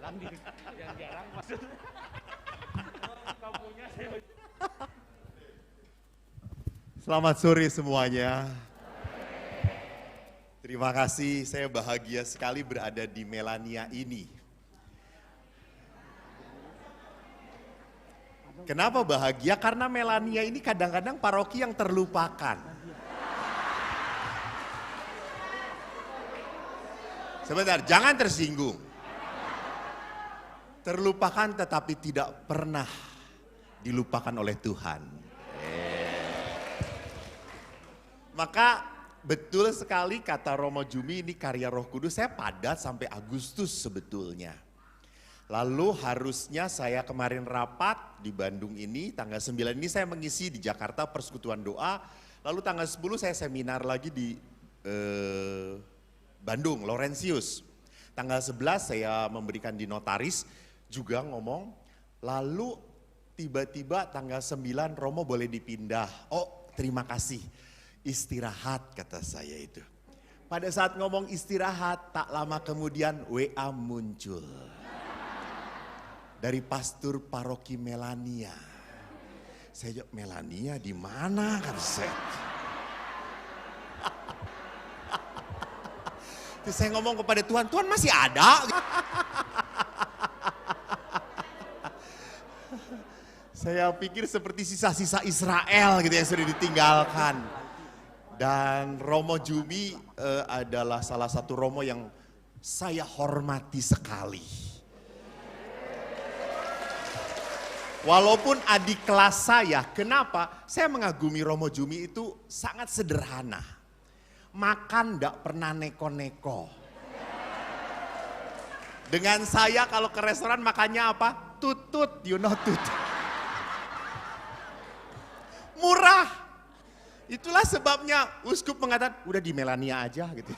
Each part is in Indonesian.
jarang maksudnya. Kampungnya saya. Selamat sore semuanya. Terima kasih, saya bahagia sekali berada di Melania ini. Kenapa bahagia? Karena Melania ini kadang-kadang paroki yang terlupakan. Sebentar, jangan tersinggung. Terlupakan tetapi tidak pernah dilupakan oleh Tuhan. Maka betul sekali kata Romo Jumi, ini karya Roh Kudus. Saya padat sampai Agustus sebetulnya. Lalu harusnya saya kemarin rapat di Bandung ini, tanggal 9 ini saya mengisi di Jakarta Persekutuan Doa. Lalu tanggal 10 saya seminar lagi di Bandung, Laurentius. Tanggal 11 saya memberikan di Notaris, juga ngomong. Lalu tiba-tiba tanggal 9 Romo boleh dipindah. Oh, terima kasih. Istirahat kata saya itu. Pada saat ngomong istirahat, tak lama kemudian WA muncul. Dari pastor paroki Melania. Saya jawab, Melania di mana kan saya? Terus saya ngomong kepada Tuhan, Tuhan masih ada? Saya pikir seperti sisa-sisa Israel gitu yang sudah ditinggalkan. Dan Romo Jumi adalah salah satu Romo yang saya hormati sekali. Walaupun adik kelas saya, kenapa? Saya mengagumi Romo Jumi itu sangat sederhana. Makan gak pernah neko-neko. Dengan saya kalau ke restoran makannya apa? Tutut, you know tutut. Murah. Itulah sebabnya uskup mengatakan, udah di Melania aja gitu.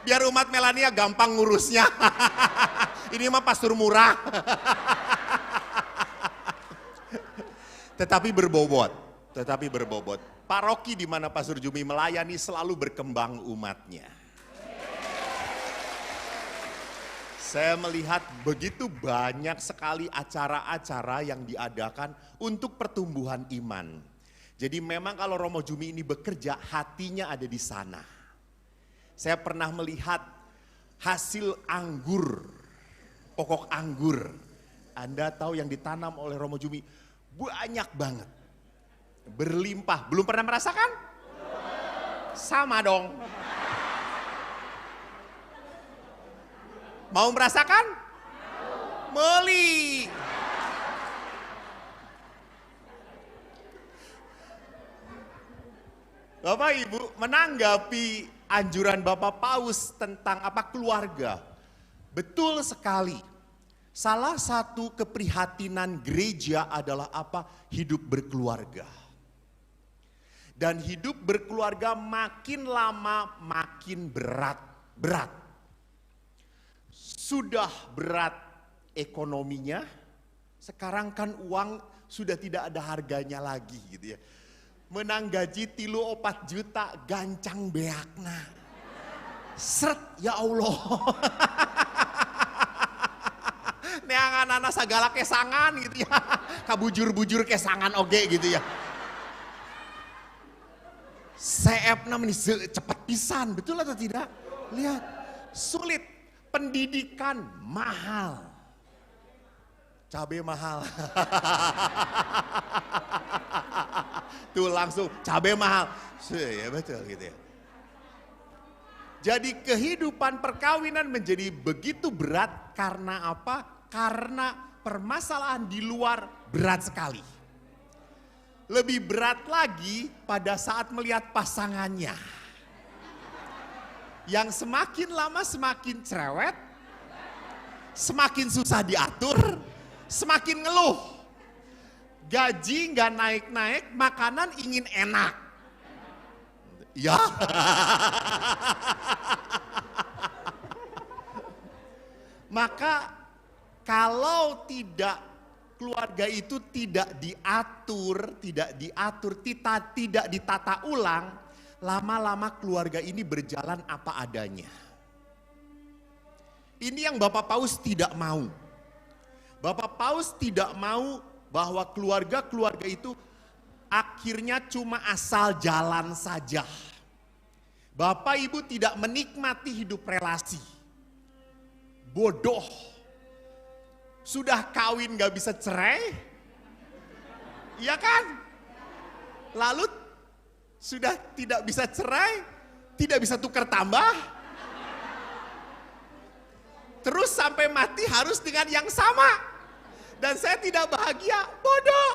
Biar umat Melania gampang ngurusnya. Ini mah pastor murah. Tetapi berbobot. Paroki di mana Pastor Jumi melayani selalu berkembang umatnya. Saya melihat begitu banyak sekali acara-acara yang diadakan untuk pertumbuhan iman. Jadi memang kalau Romo Jumi ini bekerja, hatinya ada di sana. Saya pernah melihat hasil anggur, pokok anggur. Anda tahu yang ditanam oleh Romo Jumi banyak banget. Berlimpah. Belum pernah merasakan? Sama dong. Mau merasakan? Meli. Bapak Ibu menanggapi anjuran Bapak Paus tentang keluarga. Betul sekali. Salah satu keprihatinan gereja adalah hidup berkeluarga. Dan hidup berkeluarga makin lama makin berat. Sudah berat ekonominya, sekarang kan uang sudah tidak ada harganya lagi gitu ya. Menang gaji 3-4 juta gancang beakna. Seret ya Allah. Neangan anak sagala kesangan gitu ya. Kabujur-bujur kesangan oge gitu ya. Seepna meni cepat pisan, betul atau tidak? Lihat, sulit. Pendidikan mahal. Cabai mahal. Tuh langsung cabai mahal. Ya betul gitu ya. Jadi kehidupan perkawinan menjadi begitu berat karena apa? Karena permasalahan di luar berat sekali. Lebih berat lagi pada saat melihat pasangannya. Yang semakin lama semakin cerewet, semakin susah diatur, semakin ngeluh. Gaji nggak naik-naik, makanan ingin enak. Ya. Maka kalau keluarga itu tidak diatur, tidak ditata, tidak ditata ulang, lama-lama keluarga ini berjalan apa adanya. Ini yang Bapak Paus tidak mau. Bapak Paus tidak mau bahwa keluarga-keluarga itu akhirnya cuma asal jalan saja. Bapak Ibu tidak menikmati hidup relasi. Bodoh. Sudah kawin gak bisa cerai? Iya kan? Lalu sudah tidak bisa cerai, tidak bisa tukar tambah. Terus sampai mati harus dengan yang sama. Dan saya tidak bahagia, bodoh.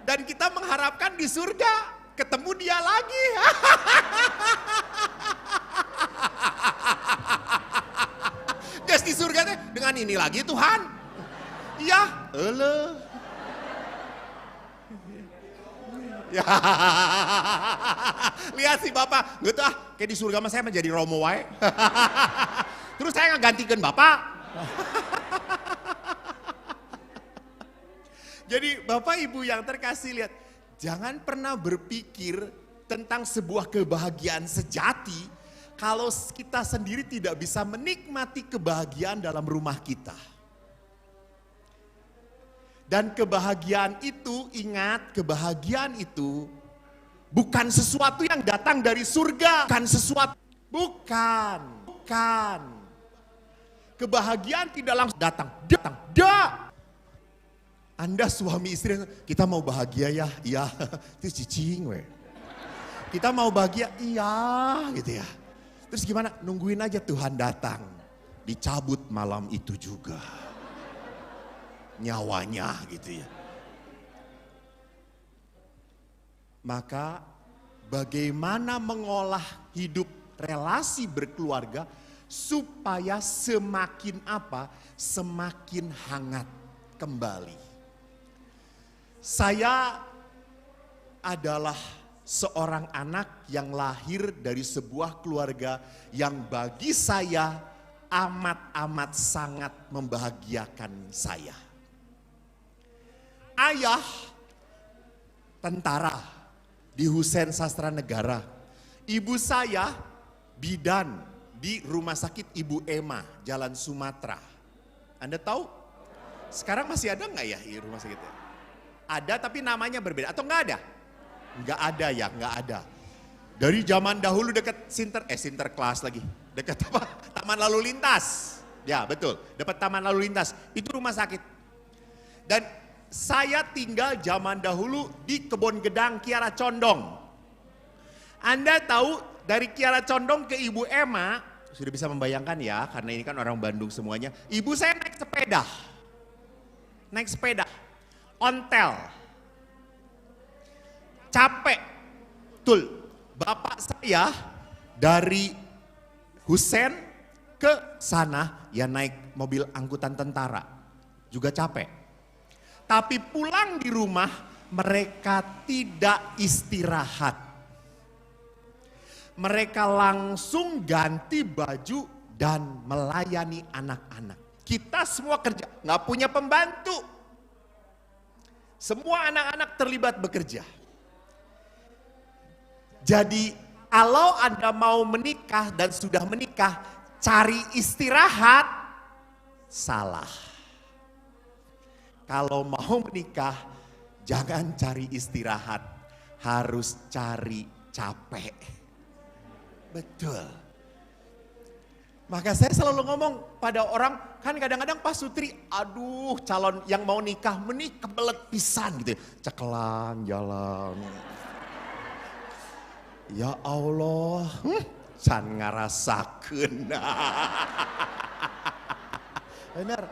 Dan kita mengharapkan di surga ketemu dia lagi. Guys, di surga dengan ini lagi Tuhan. Iya, ya. Lihat si Bapak, gitu kayak di surga mah saya menjadi Romo wae. Terus saya ngegantikan Bapak. Jadi Bapak Ibu yang terkasih, lihat, jangan pernah berpikir tentang sebuah kebahagiaan sejati kalau kita sendiri tidak bisa menikmati kebahagiaan dalam rumah kita. Dan kebahagiaan itu, ingat, kebahagiaan itu bukan sesuatu yang datang dari surga. Bukan. Kebahagiaan tidak langsung datang. Anda suami istri, kita mau bahagia ya? Iya, itu cicing we. Kita mau bahagia? Iya, gitu ya. Terus gimana? Nungguin aja Tuhan datang. Dicabut malam itu juga. Nyawanya gitu ya. Maka bagaimana mengolah hidup relasi berkeluarga supaya semakin apa? Semakin hangat kembali. Saya adalah seorang anak yang lahir dari sebuah keluarga yang bagi saya amat sangat membahagiakan saya. Ayah tentara di Hussein Sastra Negara. Ibu saya bidan di Rumah Sakit Ibu Ema, Jalan Sumatera. Anda tahu? Sekarang masih ada nggak ya rumah sakitnya? Ada tapi namanya berbeda atau nggak ada? Nggak ada ya, nggak ada. Dari zaman dahulu dekat Sinterklas lagi. Dekat apa? Taman Lalu Lintas. Ya betul, dekat Taman Lalu Lintas. Itu rumah sakit. Dan saya tinggal zaman dahulu di Kebon Gedang Kiara Condong. Anda tahu dari Kiara Condong ke Ibu Ema, sudah bisa membayangkan ya, karena ini kan orang Bandung semuanya. Ibu saya naik sepeda. Ontel. Capek. Betul. Bapak saya dari Hussein ke sana ya naik mobil angkutan tentara. Juga capek. Tapi pulang di rumah mereka tidak istirahat. Mereka langsung ganti baju dan melayani anak-anak. Kita semua kerja, nggak punya pembantu. Semua anak-anak terlibat bekerja. Jadi kalau Anda mau menikah dan sudah menikah, cari istirahat, salah. Kalau mau menikah, jangan cari istirahat, harus cari capek. Betul. Maka saya selalu ngomong pada orang, kan kadang-kadang Pak Sutri, aduh calon yang mau nikah, kebelet pisan gitu. Cekelan jalan. Ya Allah, can ngarasakeun. Benar,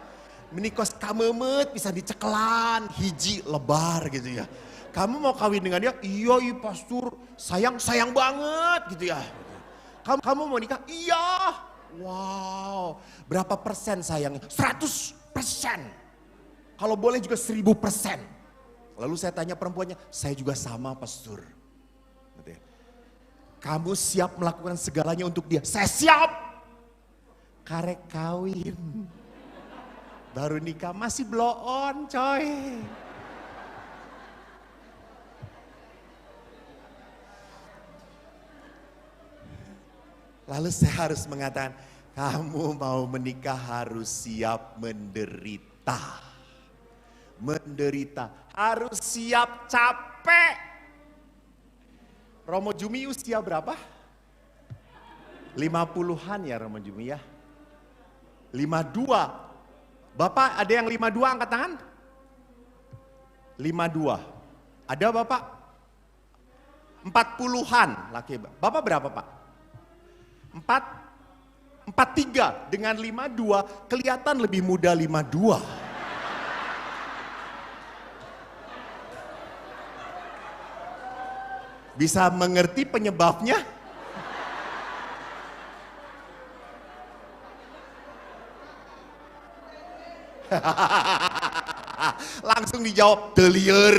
menikos kamemet bisa dicekelan, hiji lebar gitu ya. Kamu mau kawin dengan dia? Iya pastor, sayang banget gitu ya. Kamu mau nikah? Iya. Wow, berapa persen sayangnya? 100%. Kalau boleh juga 1000%. Lalu saya tanya perempuannya, saya juga sama pastor. Kamu siap melakukan segalanya untuk dia? Saya siap. Karek kawin. Baru nikah masih blow on coy. Lalu saya harus mengatakan, Kamu mau menikah harus siap menderita. Menderita, harus siap capek. Romo Jumi usia berapa? 50-an ya Romo Jumi ya. 52. Bapak ada yang 52 angkat tangan? 52. Ada Bapak? 40-an laki. Bapak berapa Pak? 43 dengan 52 kelihatan lebih muda 52. Bisa mengerti penyebabnya? Langsung dijawab delier.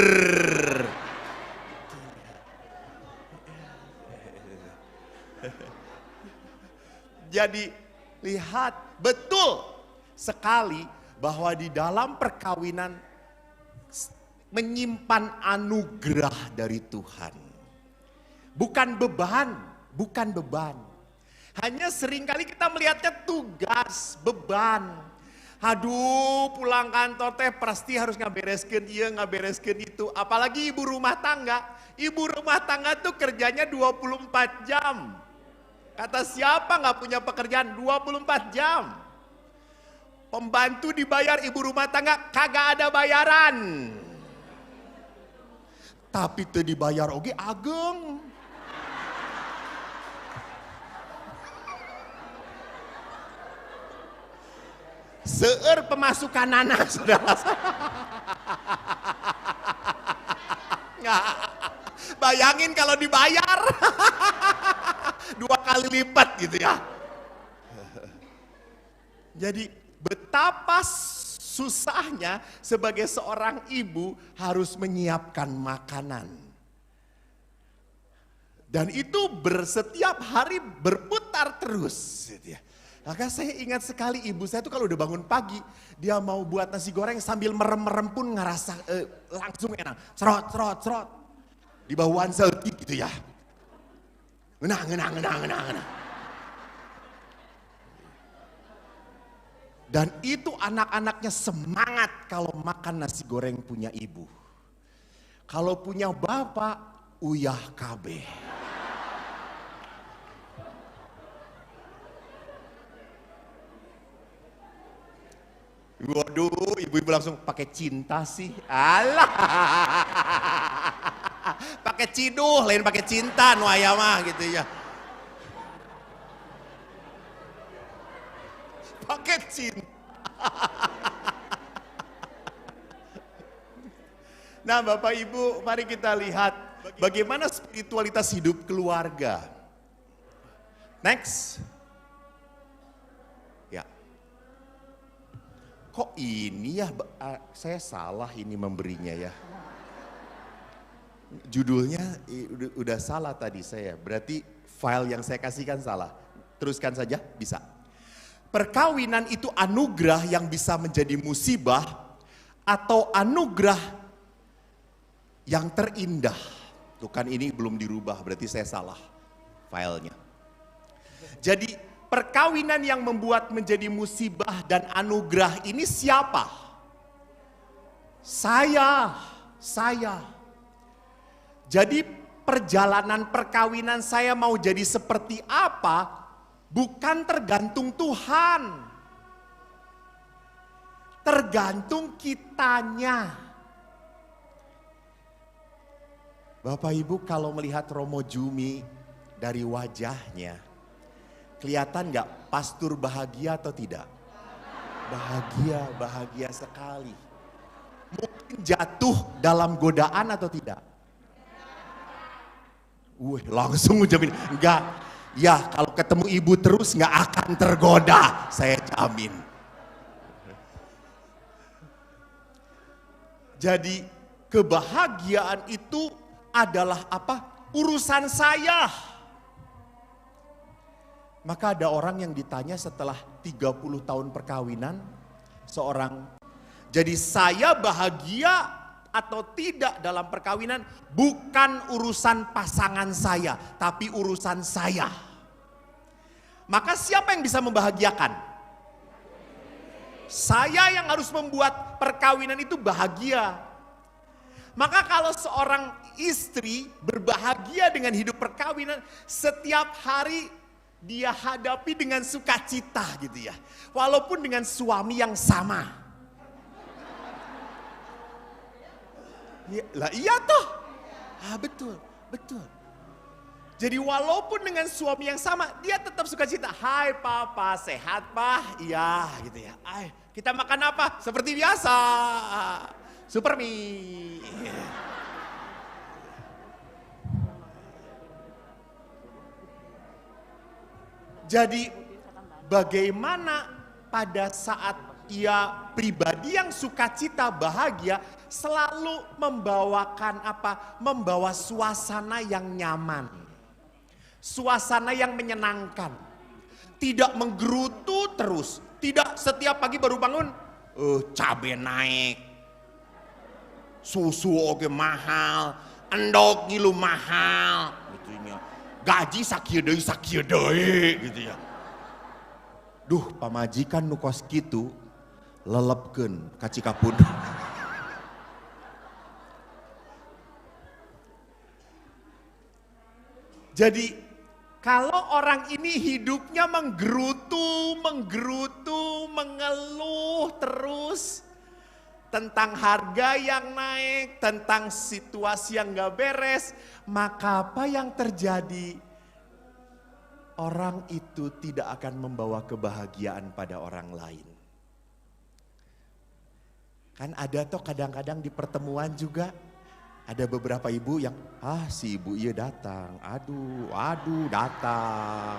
Jadi lihat betul sekali bahwa di dalam perkawinan menyimpan anugerah dari Tuhan. Bukan beban, bukan beban. Hanya seringkali kita melihatnya tugas, beban. Aduh, pulang kantor teh pasti harus ngabereskeun ieu, ngabereskeun itu. Apalagi ibu rumah tangga. Ibu rumah tangga tuh kerjanya 24 jam. Kata siapa nggak punya pekerjaan 24 jam. Pembantu dibayar, ibu rumah tangga kagak ada bayaran. Tapi teu dibayar oge ageng. Seueur pemasukan anak saudara. Nggak. Bayangin kalau dibayar 2 kali lipat gitu ya. Jadi betapa susahnya sebagai seorang ibu harus menyiapkan makanan. Dan itu setiap hari berputar terus gitu ya. Maka saya ingat sekali ibu saya tuh kalau udah bangun pagi, dia mau buat nasi goreng sambil merem-merem pun ngerasa langsung enak. Cerot. Di bawaan selfie gitu ya. Ngenah. Dan itu anak-anaknya semangat kalau makan nasi goreng punya ibu. Kalau punya bapak, uyah kabeh. Waduh, ibu-ibu langsung pakai cinta sih. Alah. Pakai ciduh, lain pakai cinta nu aya mah gitu ya. Pakai cinta. Nah, Bapak Ibu, mari kita lihat bagaimana spiritualitas hidup keluarga. Next. Ya. Kok ini ya, saya salah ini memberinya ya. Judulnya udah salah tadi saya, berarti file yang saya kasihkan salah. Teruskan saja, bisa. Perkawinan itu anugerah yang bisa menjadi musibah atau anugerah yang terindah. Tuh kan ini belum dirubah, berarti saya salah filenya. Jadi perkawinan yang membuat menjadi musibah dan anugerah ini siapa? Saya. Jadi perjalanan perkawinan saya mau jadi seperti apa bukan tergantung Tuhan. Tergantung kitanya. Bapak Ibu kalau melihat Romo Jumi dari wajahnya, kelihatan gak pastor bahagia atau tidak? Bahagia sekali. Mungkin jatuh dalam godaan atau tidak? Langsung ucapin, enggak. Ya kalau ketemu ibu terus gak akan tergoda, saya jamin. Jadi kebahagiaan itu adalah apa? Urusan saya. Maka ada orang yang ditanya setelah 30 tahun perkawinan, jadi saya bahagia atau tidak dalam perkawinan bukan urusan pasangan saya, tapi urusan saya. maka siapa yang bisa membahagiakan? Saya yang harus membuat perkawinan itu bahagia. Maka kalau seorang istri berbahagia dengan hidup perkawinan, setiap hari dia hadapi dengan sukacita gitu ya. Walaupun dengan suami yang sama. Iya toh. Betul, betul. Jadi walaupun dengan suami yang sama, dia tetap sukacita. Hai papa, sehat pak? Iya gitu ya. Kita makan apa? Seperti biasa. Super mie. Jadi bagaimana pada saat ia pribadi yang sukacita bahagia selalu membawakan apa? Membawa suasana yang nyaman. Suasana yang menyenangkan. Tidak menggerutu terus. Tidak setiap pagi baru bangun, cabai naik. Susu oke mahal, endok ngilu mahal, gitu ya. Gaji sakieu deui gitu ya. Duh, pamajikan nu kos kitu lelepkeun ka Cikapundung. Jadi kalau orang ini hidupnya menggerutu, mengeluh terus tentang harga yang naik, tentang situasi yang gak beres, maka apa yang terjadi? Orang itu tidak akan membawa kebahagiaan pada orang lain. Kan ada toh kadang-kadang di pertemuan juga, ada beberapa ibu yang, si ibu iya datang, aduh datang.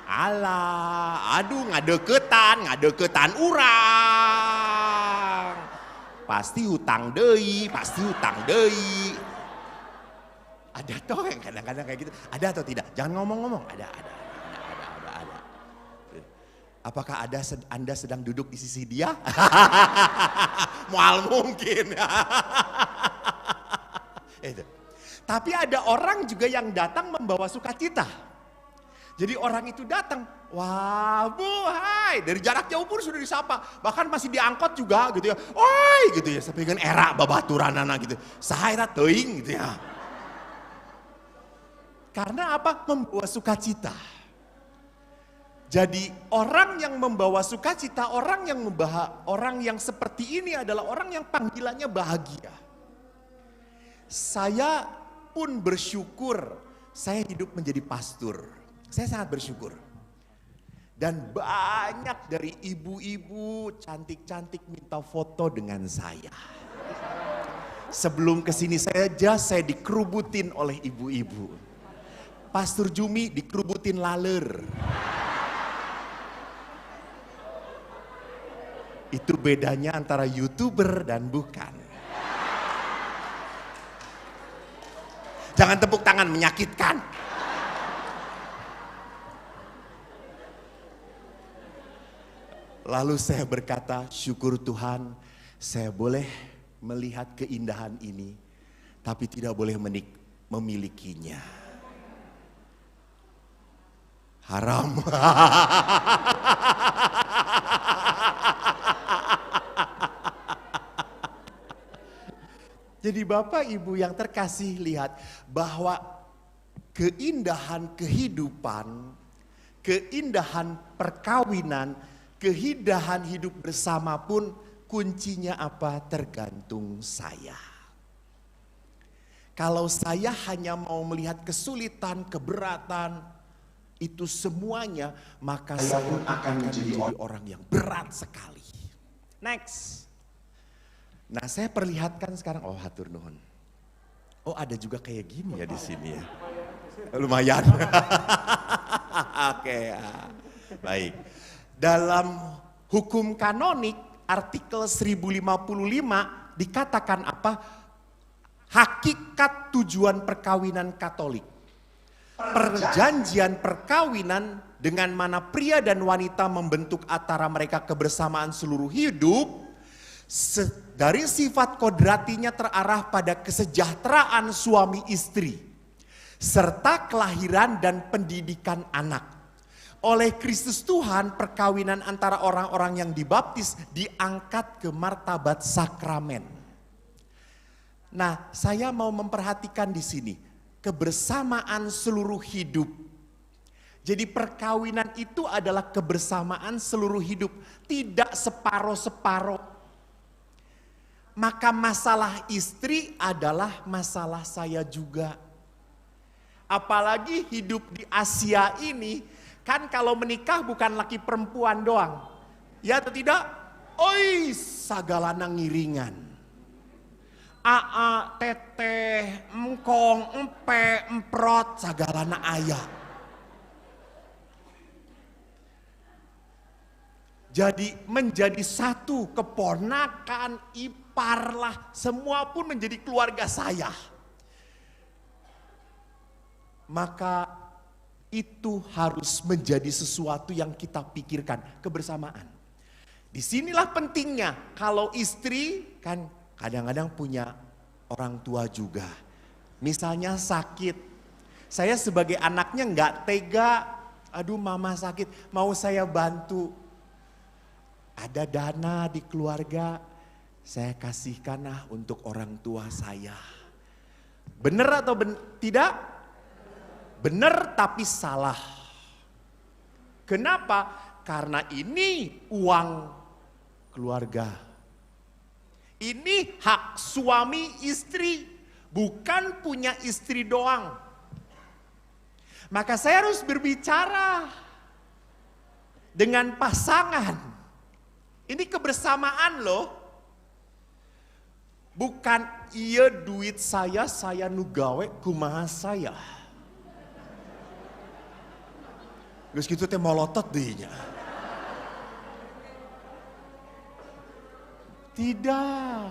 Alah, aduh ngadeketan urang. Pasti hutang deui. Ada toh yang kadang-kadang kayak gitu. Ada atau tidak? Jangan ngomong-ngomong. Ada. Apakah Anda sedang duduk di sisi dia? Mual mungkin. Tapi ada orang juga yang datang membawa sukacita. Jadi orang itu datang, wah bu, hai, dari jarak jauh pun sudah disapa, bahkan masih diangkot juga gitu ya, oi gitu ya, sampai dengan era babaturanana gitu, sahaya teuing gitu ya. Karena apa? Membawa sukacita. Jadi orang yang membawa sukacita, orang yang seperti ini adalah orang yang panggilannya bahagia. Saya pun bersyukur, saya hidup menjadi pastor. Saya sangat bersyukur. Dan banyak dari ibu-ibu cantik-cantik minta foto dengan saya. Sebelum kesini saja saya dikerubutin oleh ibu-ibu. Pastor Jumi dikerubutin laler. Itu bedanya antara YouTuber dan bukan. Jangan tepuk tangan, menyakitkan. Lalu saya berkata, syukur Tuhan saya boleh melihat keindahan ini, tapi tidak boleh memilikinya. Haram. Jadi Bapak Ibu yang terkasih, lihat bahwa keindahan kehidupan, keindahan perkawinan, keindahan hidup bersama pun kuncinya apa? Tergantung saya. Kalau saya hanya mau melihat kesulitan, keberatan, itu semuanya, maka saya pun akan menjadi orang yang berat sekali. Next. Nah, saya perlihatkan sekarang, hatur nuhun. Ada juga kayak gini ya di sini ya. Lumayan. Oke, baik. Dalam hukum kanonik artikel 1055 dikatakan apa? Hakikat tujuan perkawinan Katolik. Perjanjian perkawinan dengan mana pria dan wanita membentuk antara mereka kebersamaan seluruh hidup, dari sifat kodratinya terarah pada kesejahteraan suami istri serta kelahiran dan pendidikan anak. oleh Kristus Tuhan, perkawinan antara orang-orang yang dibaptis diangkat ke martabat sakramen. Nah, saya mau memperhatikan di sini kebersamaan seluruh hidup. Jadi perkawinan itu adalah kebersamaan seluruh hidup, tidak separoh-separoh. Maka masalah istri adalah masalah saya juga. Apalagi hidup di Asia ini, kan kalau menikah bukan laki perempuan doang. Ya atau tidak? Oi, sagalana ngiringan. Aa, teteh, engkong, empe, emprot, sagalana ayah. Jadi menjadi satu, keponakan, ipar lah, semua pun menjadi keluarga saya. Maka itu harus menjadi sesuatu yang kita pikirkan, kebersamaan. Disinilah pentingnya, kalau istri kan kadang-kadang punya orang tua juga. Misalnya sakit, saya sebagai anaknya nggak tega, aduh mama sakit, mau saya bantu. Ada dana di keluarga, saya kasihkan untuk orang tua saya. Benar atau tidak? Benar tapi salah. Kenapa? Karena ini uang keluarga. Ini hak suami istri, bukan punya istri doang. Maka saya harus berbicara dengan pasangan. Ini kebersamaan loh. Bukan iya duit saya nugawe kumaha saya. Terus gitu teh molotot dehnya. Tidak.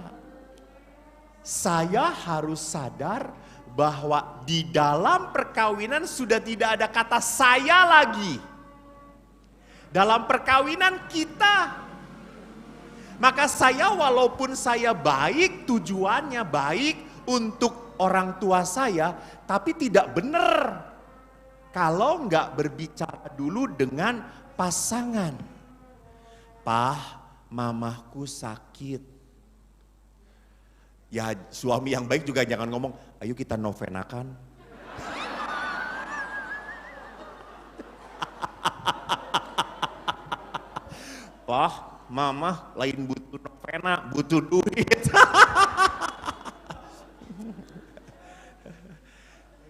Saya harus sadar bahwa di dalam perkawinan sudah tidak ada kata saya lagi. Dalam perkawinan kita. Maka saya walaupun saya baik, tujuannya baik untuk orang tua saya, tapi tidak benar kalau nggak berbicara dulu dengan pasangan. Pah, mamahku sakit. Ya suami yang baik juga jangan ngomong, ayo kita novenakan. Pah, mama lain butuh novena, butuh duit.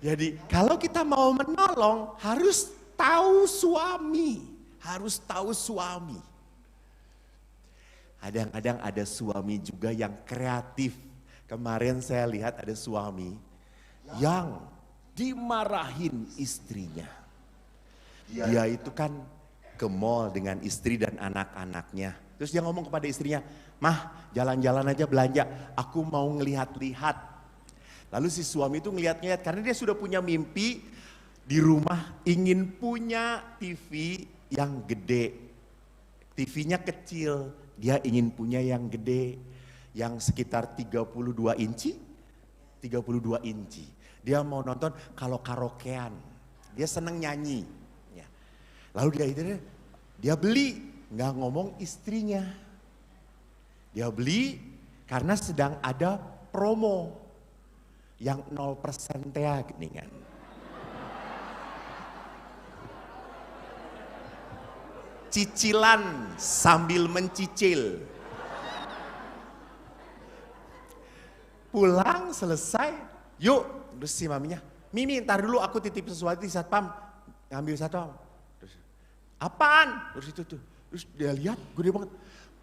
Jadi kalau kita mau menolong harus tahu suami. Harus tahu suami. Kadang-kadang ada suami juga yang kreatif. Kemarin saya lihat ada suami yang dimarahin istrinya. Dia itu kan ke mall dengan istri dan anak-anaknya. Terus dia ngomong kepada istrinya, mah jalan-jalan aja belanja, aku mau ngelihat-lihat. Lalu si suami itu ngelihat-ngelihat karena dia sudah punya mimpi di rumah ingin punya TV yang gede. TV-nya kecil, dia ingin punya yang gede, yang sekitar 32 inci. 32 inci. Dia mau nonton kalau karaokean, dia seneng nyanyi. Lalu dia beli. Nggak ngomong istrinya. Dia beli karena sedang ada promo yang 0% teh geningan. Cicilan sambil mencicil. Pulang selesai, yuk, terus si maminya, Mimi ntar dulu aku titip sesuatu di satpam, ngambil satpam. Terus, apaan? Terus itu tuh. Terus dia lihat, gede banget.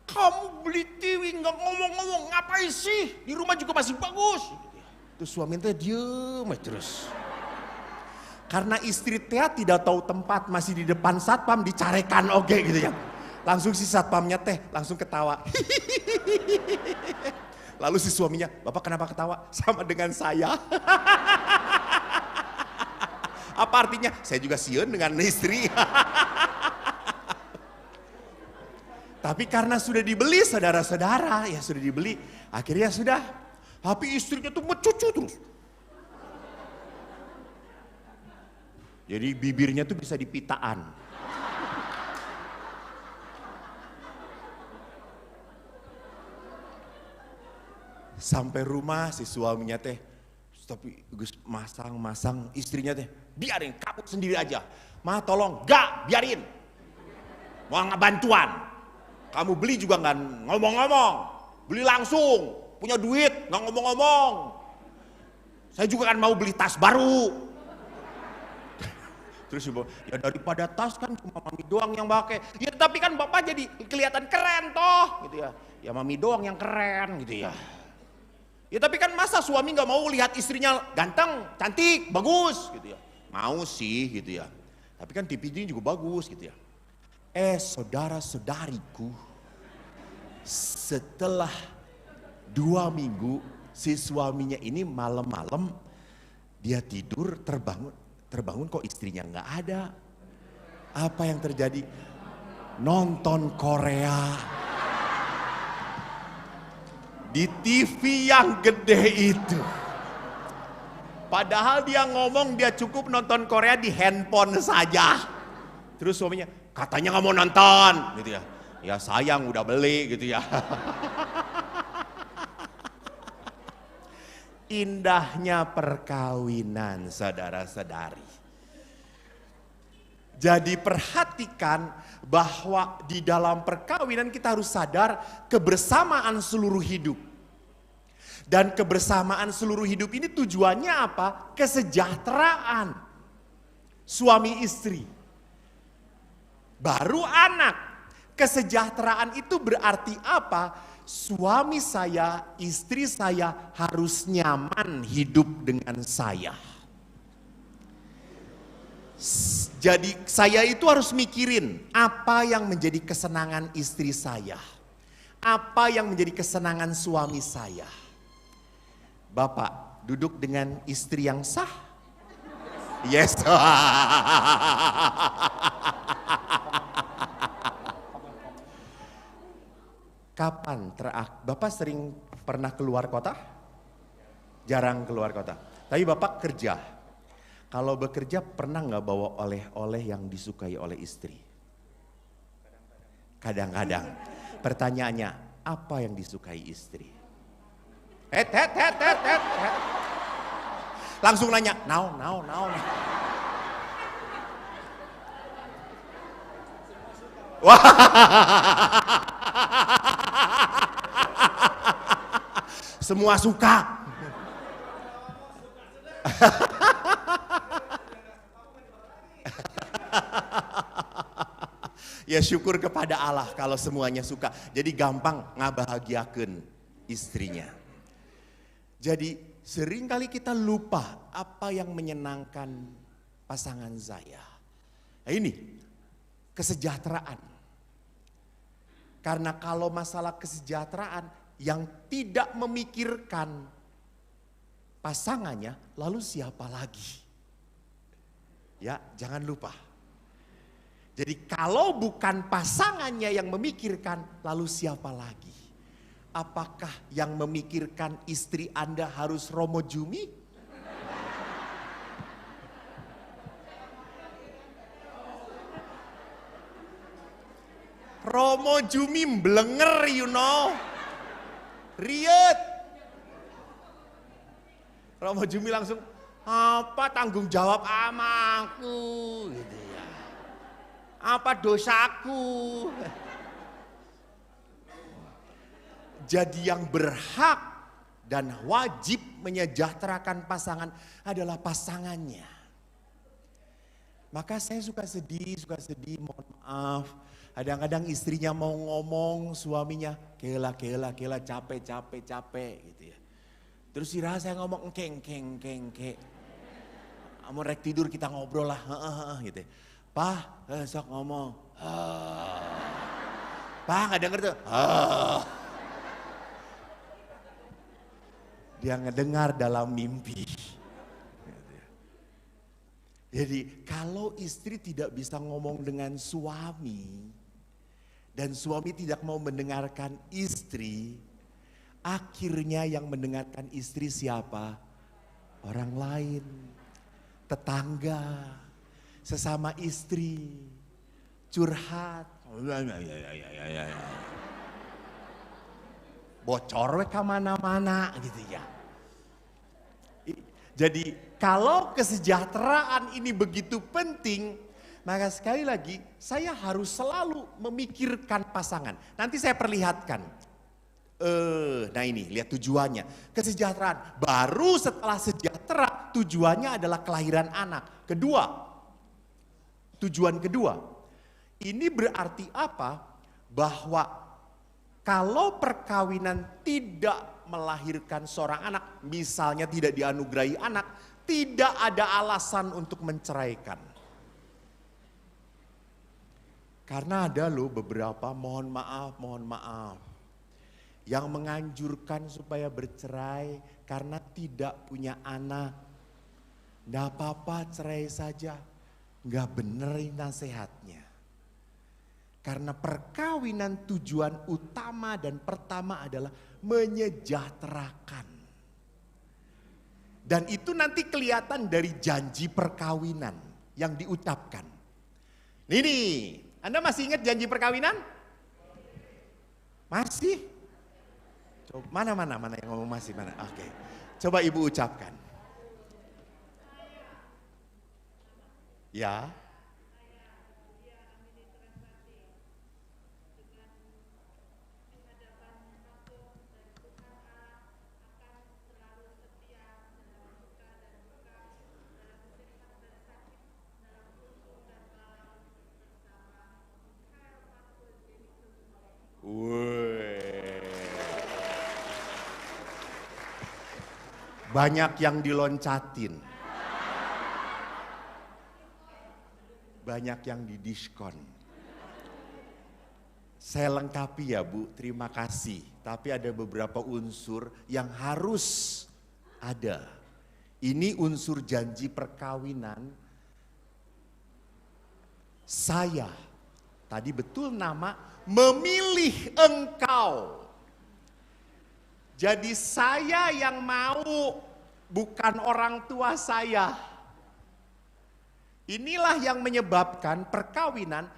Kamu beli TV nggak ngomong-ngomong, ngapain sih? Di rumah juga masih bagus. Terus suami teh diem terus. Karena istri teh tidak tahu tempat, masih di depan satpam dicarekan oke gitu ya. Langsung si satpamnya teh langsung ketawa. Lalu si suaminya, Bapak kenapa ketawa? Sama dengan saya. Apa artinya? Saya juga sieun dengan istri. Tapi karena sudah dibeli saudara-saudara, ya sudah dibeli, akhirnya sudah. Tapi istrinya tuh mencucu terus. Jadi bibirnya tuh bisa dipitaan. Sampai rumah si suaminya teh, tapi Gus masang istrinya teh, biarin kamu sendiri aja. Ma tolong, gak biarin. Mau nggak bantuan. Kamu beli juga nggak ngomong-ngomong. Beli langsung, punya duit nggak ngomong-ngomong. Saya juga kan mau beli tas baru. Terus ibu, ya daripada tas kan cuma mami doang yang pakai. Ya tapi kan bapak jadi kelihatan keren toh, gitu ya. Ya mami doang yang keren, gitu ya. Ya tapi kan masa suami nggak mau lihat istrinya ganteng, cantik, bagus, gitu ya. Mau sih, gitu ya. Tapi kan TV ini juga bagus, gitu ya. Saudara-saudariku, setelah 2 minggu si suaminya ini malam-malam dia tidur terbangun kok istrinya nggak ada. Apa yang terjadi? Nonton Korea di TV yang gede itu. Padahal dia ngomong dia cukup nonton Korea di handphone saja. Terus suaminya katanya nggak mau nonton, gitu ya. Ya sayang udah beli, gitu ya. Indahnya perkawinan, saudara-saudari. Jadi perhatikan bahwa di dalam perkawinan kita harus sadar kebersamaan seluruh hidup. Dan kebersamaan seluruh hidup ini tujuannya apa? Kesejahteraan suami istri. Baru anak. Kesejahteraan itu berarti apa? Suami saya, istri saya harus nyaman hidup dengan saya. Jadi saya itu harus mikirin apa yang menjadi kesenangan istri saya. Apa yang menjadi kesenangan suami saya. Bapak duduk dengan istri yang sah? Yes. Kapan Bapak sering pernah keluar kota? Jarang keluar kota. Tapi Bapak kerja. Kalau bekerja pernah nggak bawa oleh-oleh yang disukai oleh istri? Kadang-kadang. Pertanyaannya, apa yang disukai istri? Langsung nanya, now. Wah. Semua suka. Ya syukur kepada Allah kalau semuanya suka. Jadi gampang ngabahagiakeun istrinya. Jadi seringkali kita lupa apa yang menyenangkan pasangan saya. Nah ini kesejahteraan. Karena kalau masalah kesejahteraan yang tidak memikirkan pasangannya, lalu siapa lagi? Ya, jangan lupa. Jadi kalau bukan pasangannya yang memikirkan, lalu siapa lagi? Apakah yang memikirkan istri Anda harus Romo Jumi? Romo Jumi blenger, you know. Riet. Romo Jumi langsung, apa tanggung jawab amaku, gitu ya. Apa dosaku? Jadi yang berhak dan wajib menyejahterakan pasangan adalah pasangannya. Maka saya suka sedih, mohon maaf. Kadang-kadang istrinya mau ngomong, suaminya kela capek gitu ya. Terus saya ngomong engke. Mau rek tidur kita ngobrol lah, gitu. Pak, sok ngomong. Pak nggak denger tuh. Dia ngedengar dalam mimpi. Jadi kalau istri tidak bisa ngomong dengan suami dan suami tidak mau mendengarkan istri, akhirnya yang mendengarkan istri siapa? Orang lain, tetangga, sesama istri, curhat. bocor ke mana-mana gitu ya. Jadi kalau kesejahteraan ini begitu penting, maka sekali lagi saya harus selalu memikirkan pasangan. Nanti saya perlihatkan. Nah ini lihat tujuannya. Kesejahteraan. Baru setelah sejahtera tujuannya adalah kelahiran anak. Tujuan kedua. Ini berarti apa? Bahwa kalau perkawinan tidak melahirkan seorang anak, misalnya tidak dianugerahi anak, tidak ada alasan untuk menceraikan. Karena ada loh beberapa, mohon maaf, yang menganjurkan supaya bercerai karena tidak punya anak. Nggak apa-apa cerai saja, nggak bener nasihatnya. Karena perkawinan tujuan utama dan pertama adalah menyejahterakan. Dan itu nanti kelihatan dari janji perkawinan yang diucapkan. Ini, Anda masih ingat janji perkawinan? Masih? Coba, mana yang ngomong masih mana? Oke. Coba Ibu ucapkan. Ya. Banyak yang diloncatin. Banyak yang didiskon. Saya lengkapi ya Bu, terima kasih. Tapi ada beberapa unsur yang harus ada. Ini unsur janji perkawinan. Saya, tadi betul nama, memilih engkau. Jadi saya yang mau, bukan orang tua saya. Inilah yang menyebabkan perkawinan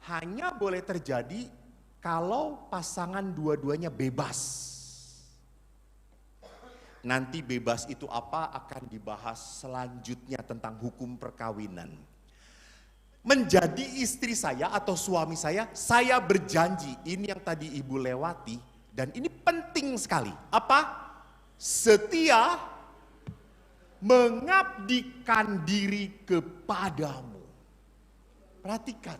hanya boleh terjadi kalau pasangan dua-duanya bebas. Nanti bebas itu apa akan dibahas selanjutnya tentang hukum perkawinan. Menjadi istri saya atau suami saya berjanji, ini yang tadi Ibu lewati. Dan ini penting sekali. Apa? Setia mengabdikan diri kepadamu. Perhatikan.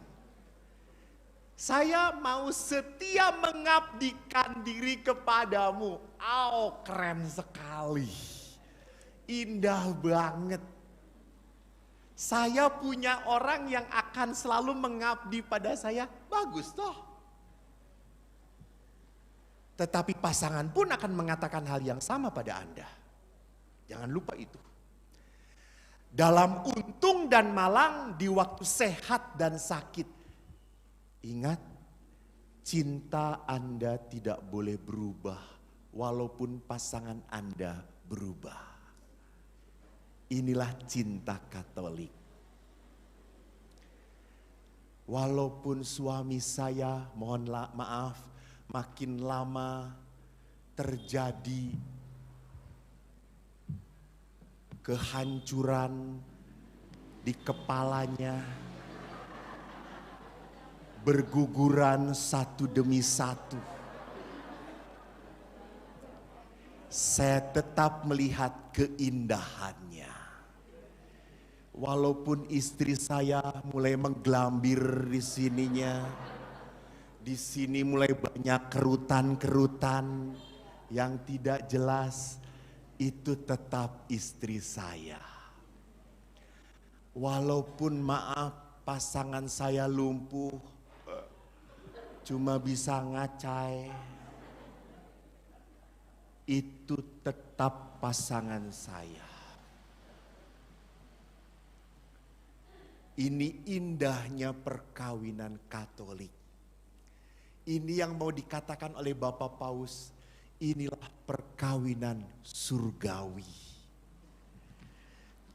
Saya mau setia mengabdikan diri kepadamu. Keren sekali. Indah banget. Saya punya orang yang akan selalu mengabdi pada saya. Bagus toh. Tetapi pasangan pun akan mengatakan hal yang sama pada Anda. Jangan lupa itu. Dalam untung dan malang, di waktu sehat dan sakit. Ingat, cinta Anda tidak boleh berubah walaupun pasangan Anda berubah. Inilah cinta Katolik. Walaupun suami saya, mohon maaf, makin lama terjadi kehancuran di kepalanya, berguguran satu demi satu. Saya tetap melihat keindahannya. Walaupun istri saya mulai menggelambir di sininya, di sini mulai banyak kerutan-kerutan yang tidak jelas, itu tetap istri saya. Walaupun maaf pasangan saya lumpuh, cuma bisa ngacai, itu tetap pasangan saya. Ini indahnya perkawinan Katolik. Ini yang mau dikatakan oleh Bapak Paus, inilah perkawinan surgawi.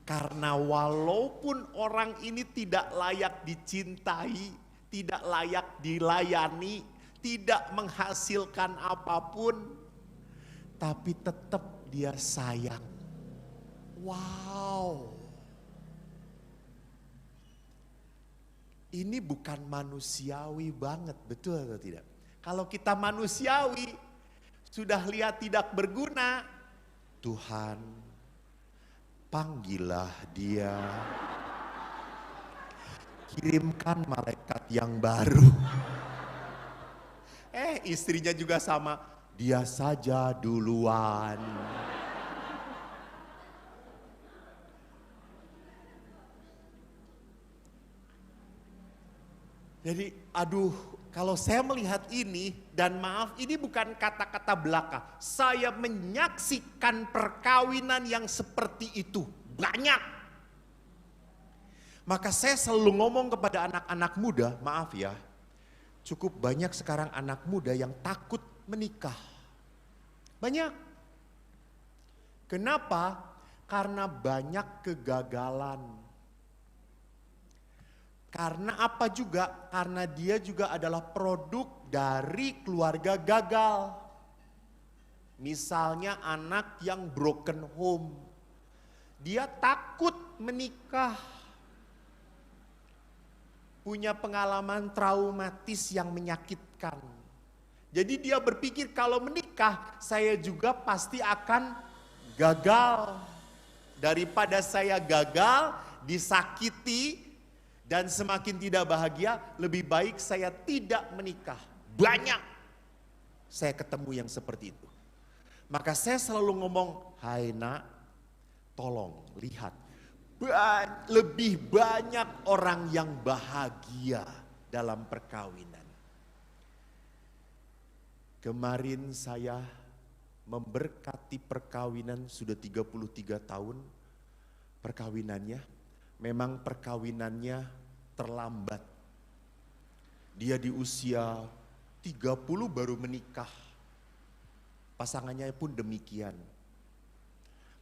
Karena walaupun orang ini tidak layak dicintai, tidak layak dilayani, tidak menghasilkan apapun, tapi tetap dia sayang. Wow. Ini bukan manusiawi banget, betul atau tidak? Kalau kita manusiawi, sudah lihat tidak berguna, Tuhan panggillah dia. Kirimkan malaikat yang baru. Istrinya juga sama, dia saja duluan. Jadi kalau saya melihat ini, dan maaf ini bukan kata-kata belaka. Saya menyaksikan perkawinan yang seperti itu, banyak. Maka saya selalu ngomong kepada anak-anak muda, maaf ya. Cukup banyak sekarang anak muda yang takut menikah. Banyak. Kenapa? Karena banyak kegagalan. Karena apa juga? Karena dia juga adalah produk dari keluarga gagal. Misalnya anak yang broken home. Dia takut menikah. Punya pengalaman traumatis yang menyakitkan. Jadi dia berpikir kalau menikah saya juga pasti akan gagal. Daripada saya gagal, disakiti, dan semakin tidak bahagia, lebih baik saya tidak menikah. Banyak saya ketemu yang seperti itu. Maka saya selalu ngomong, hai nak, tolong lihat. Lebih banyak orang yang bahagia dalam perkawinan. Kemarin saya memberkati perkawinan sudah 33 tahun perkawinannya. Memang perkawinannya terlambat. Dia di usia 30 baru menikah. Pasangannya pun demikian.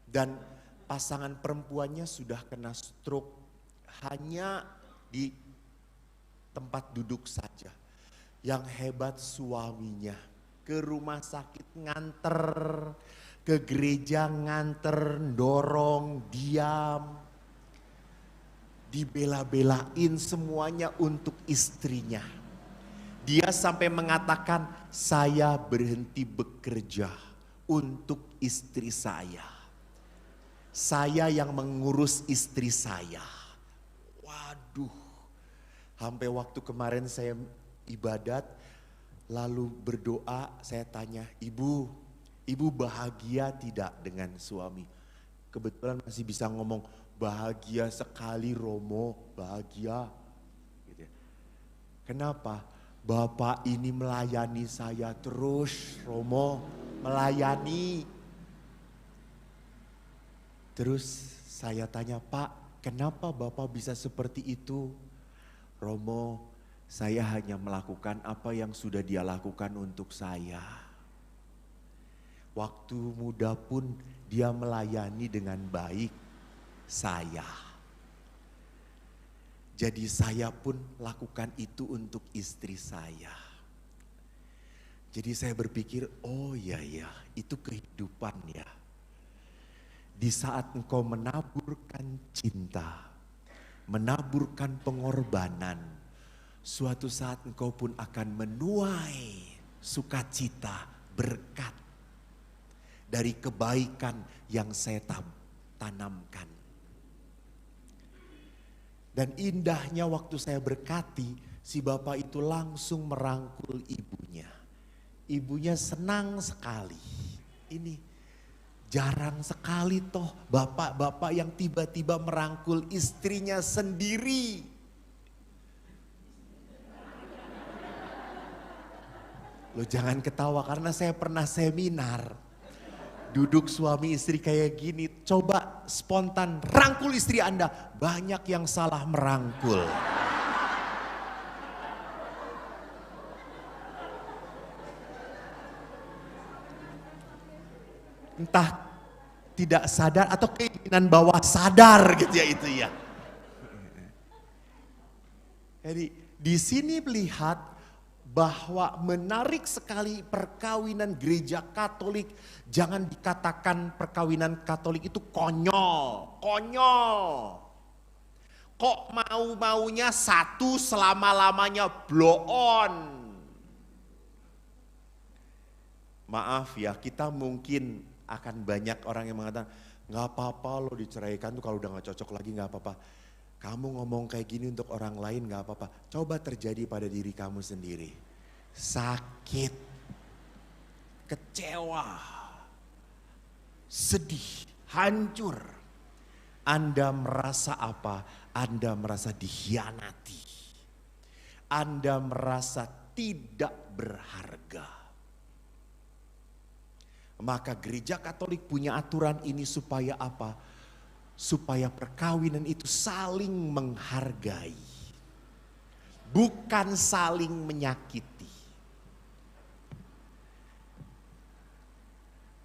Dan pasangan perempuannya sudah kena stroke hanya di tempat duduk saja. Yang hebat suaminya ke rumah sakit nganter, ke gereja nganter, dorong, diam. Dibela-belain semuanya untuk istrinya. Dia sampai mengatakan, saya berhenti bekerja untuk istri saya. Saya yang mengurus istri saya. Waduh, sampai waktu kemarin saya ibadat, lalu berdoa, saya tanya, ibu bahagia tidak dengan suami? Kebetulan masih bisa ngomong, bahagia sekali Romo, bahagia. Gitu ya. Kenapa? Bapak ini melayani saya terus, Romo, melayani. Terus saya tanya, Pak, kenapa Bapak bisa seperti itu? Romo, saya hanya melakukan apa yang sudah dia lakukan untuk saya. Waktu muda pun dia melayani dengan baik saya. Jadi saya pun lakukan itu untuk istri saya. Jadi saya berpikir, oh iya ya, itu kehidupan ya. Di saat engkau menaburkan cinta, menaburkan pengorbanan, suatu saat engkau pun akan menuai sukacita, berkat dari kebaikan yang saya tanamkan. Dan indahnya waktu saya berkati, si bapak itu langsung merangkul ibunya. Ibunya senang sekali. Ini jarang sekali toh bapak-bapak yang tiba-tiba merangkul istrinya sendiri. Loh jangan ketawa karena saya pernah seminar. Duduk suami istri kayak gini, coba spontan rangkul istri Anda. Banyak yang salah merangkul. Entah tidak sadar atau keinginan bawah sadar gitu ya itu ya. Jadi di sini melihat bahwa menarik sekali perkawinan gereja Katolik. Jangan dikatakan perkawinan Katolik itu konyol, konyol. Kok mau-maunya satu selama-lamanya, blow on. Maaf ya, kita mungkin akan banyak orang yang mengatakan, gak apa-apa lo diceraikan tuh kalau udah gak cocok lagi gak apa-apa. Kamu ngomong kayak gini untuk orang lain gak apa-apa. Coba terjadi pada diri kamu sendiri. Sakit, kecewa, sedih, hancur. Anda merasa apa? Anda merasa dikhianati. Anda merasa tidak berharga. Maka gereja Katolik punya aturan ini supaya apa? Supaya perkawinan itu saling menghargai. Bukan saling menyakiti.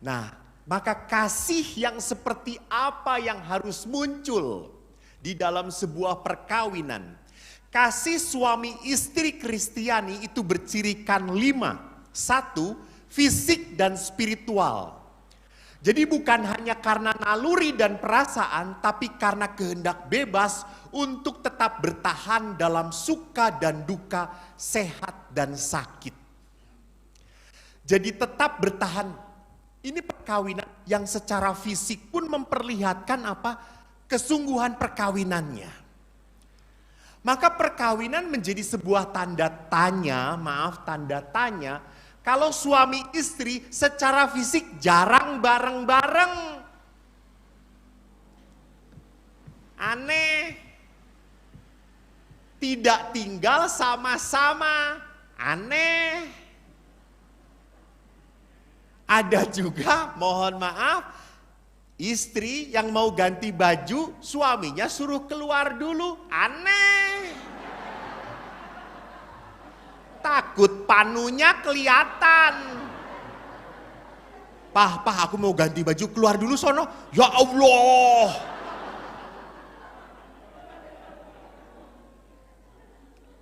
Nah, maka kasih yang seperti apa yang harus muncul di dalam sebuah perkawinan? Kasih suami istri Kristiani itu bercirikan 5. 1, fisik dan spiritual. Jadi bukan hanya karena naluri dan perasaan, tapi karena kehendak bebas untuk tetap bertahan dalam suka dan duka, sehat dan sakit. Jadi tetap bertahan. Ini perkawinan yang secara fisik pun memperlihatkan apa? Kesungguhan perkawinannya. Maka perkawinan menjadi sebuah tanda tanya, tanda tanya. Kalau suami istri secara fisik jarang bareng-bareng. Aneh. Tidak tinggal sama-sama. Aneh. Ada juga, mohon maaf, istri yang mau ganti baju, suaminya suruh keluar dulu. Aneh. Takut panunya kelihatan. Pah, aku mau ganti baju, keluar dulu sono. Ya Allah.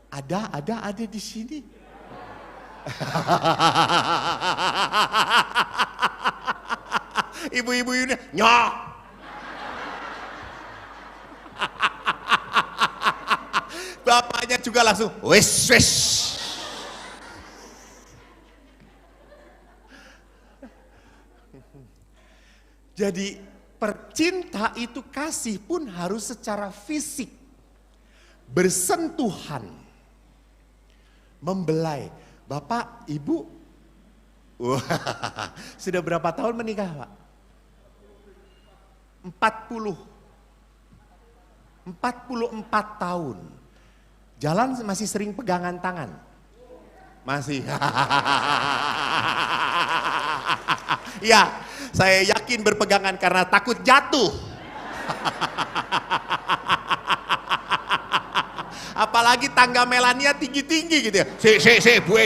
Ada di sini. Ibu-ibu ini nyok. Bapaknya juga langsung wes. Jadi percinta itu kasih pun harus secara fisik. Bersentuhan. Membelai. Bapak, Ibu, sudah berapa tahun menikah Pak? 44 tahun. Jalan masih sering pegangan tangan? Masih. Ya, saya yakin berpegangan karena takut jatuh. Apalagi tangga Melania tinggi-tinggi gitu ya. Bu,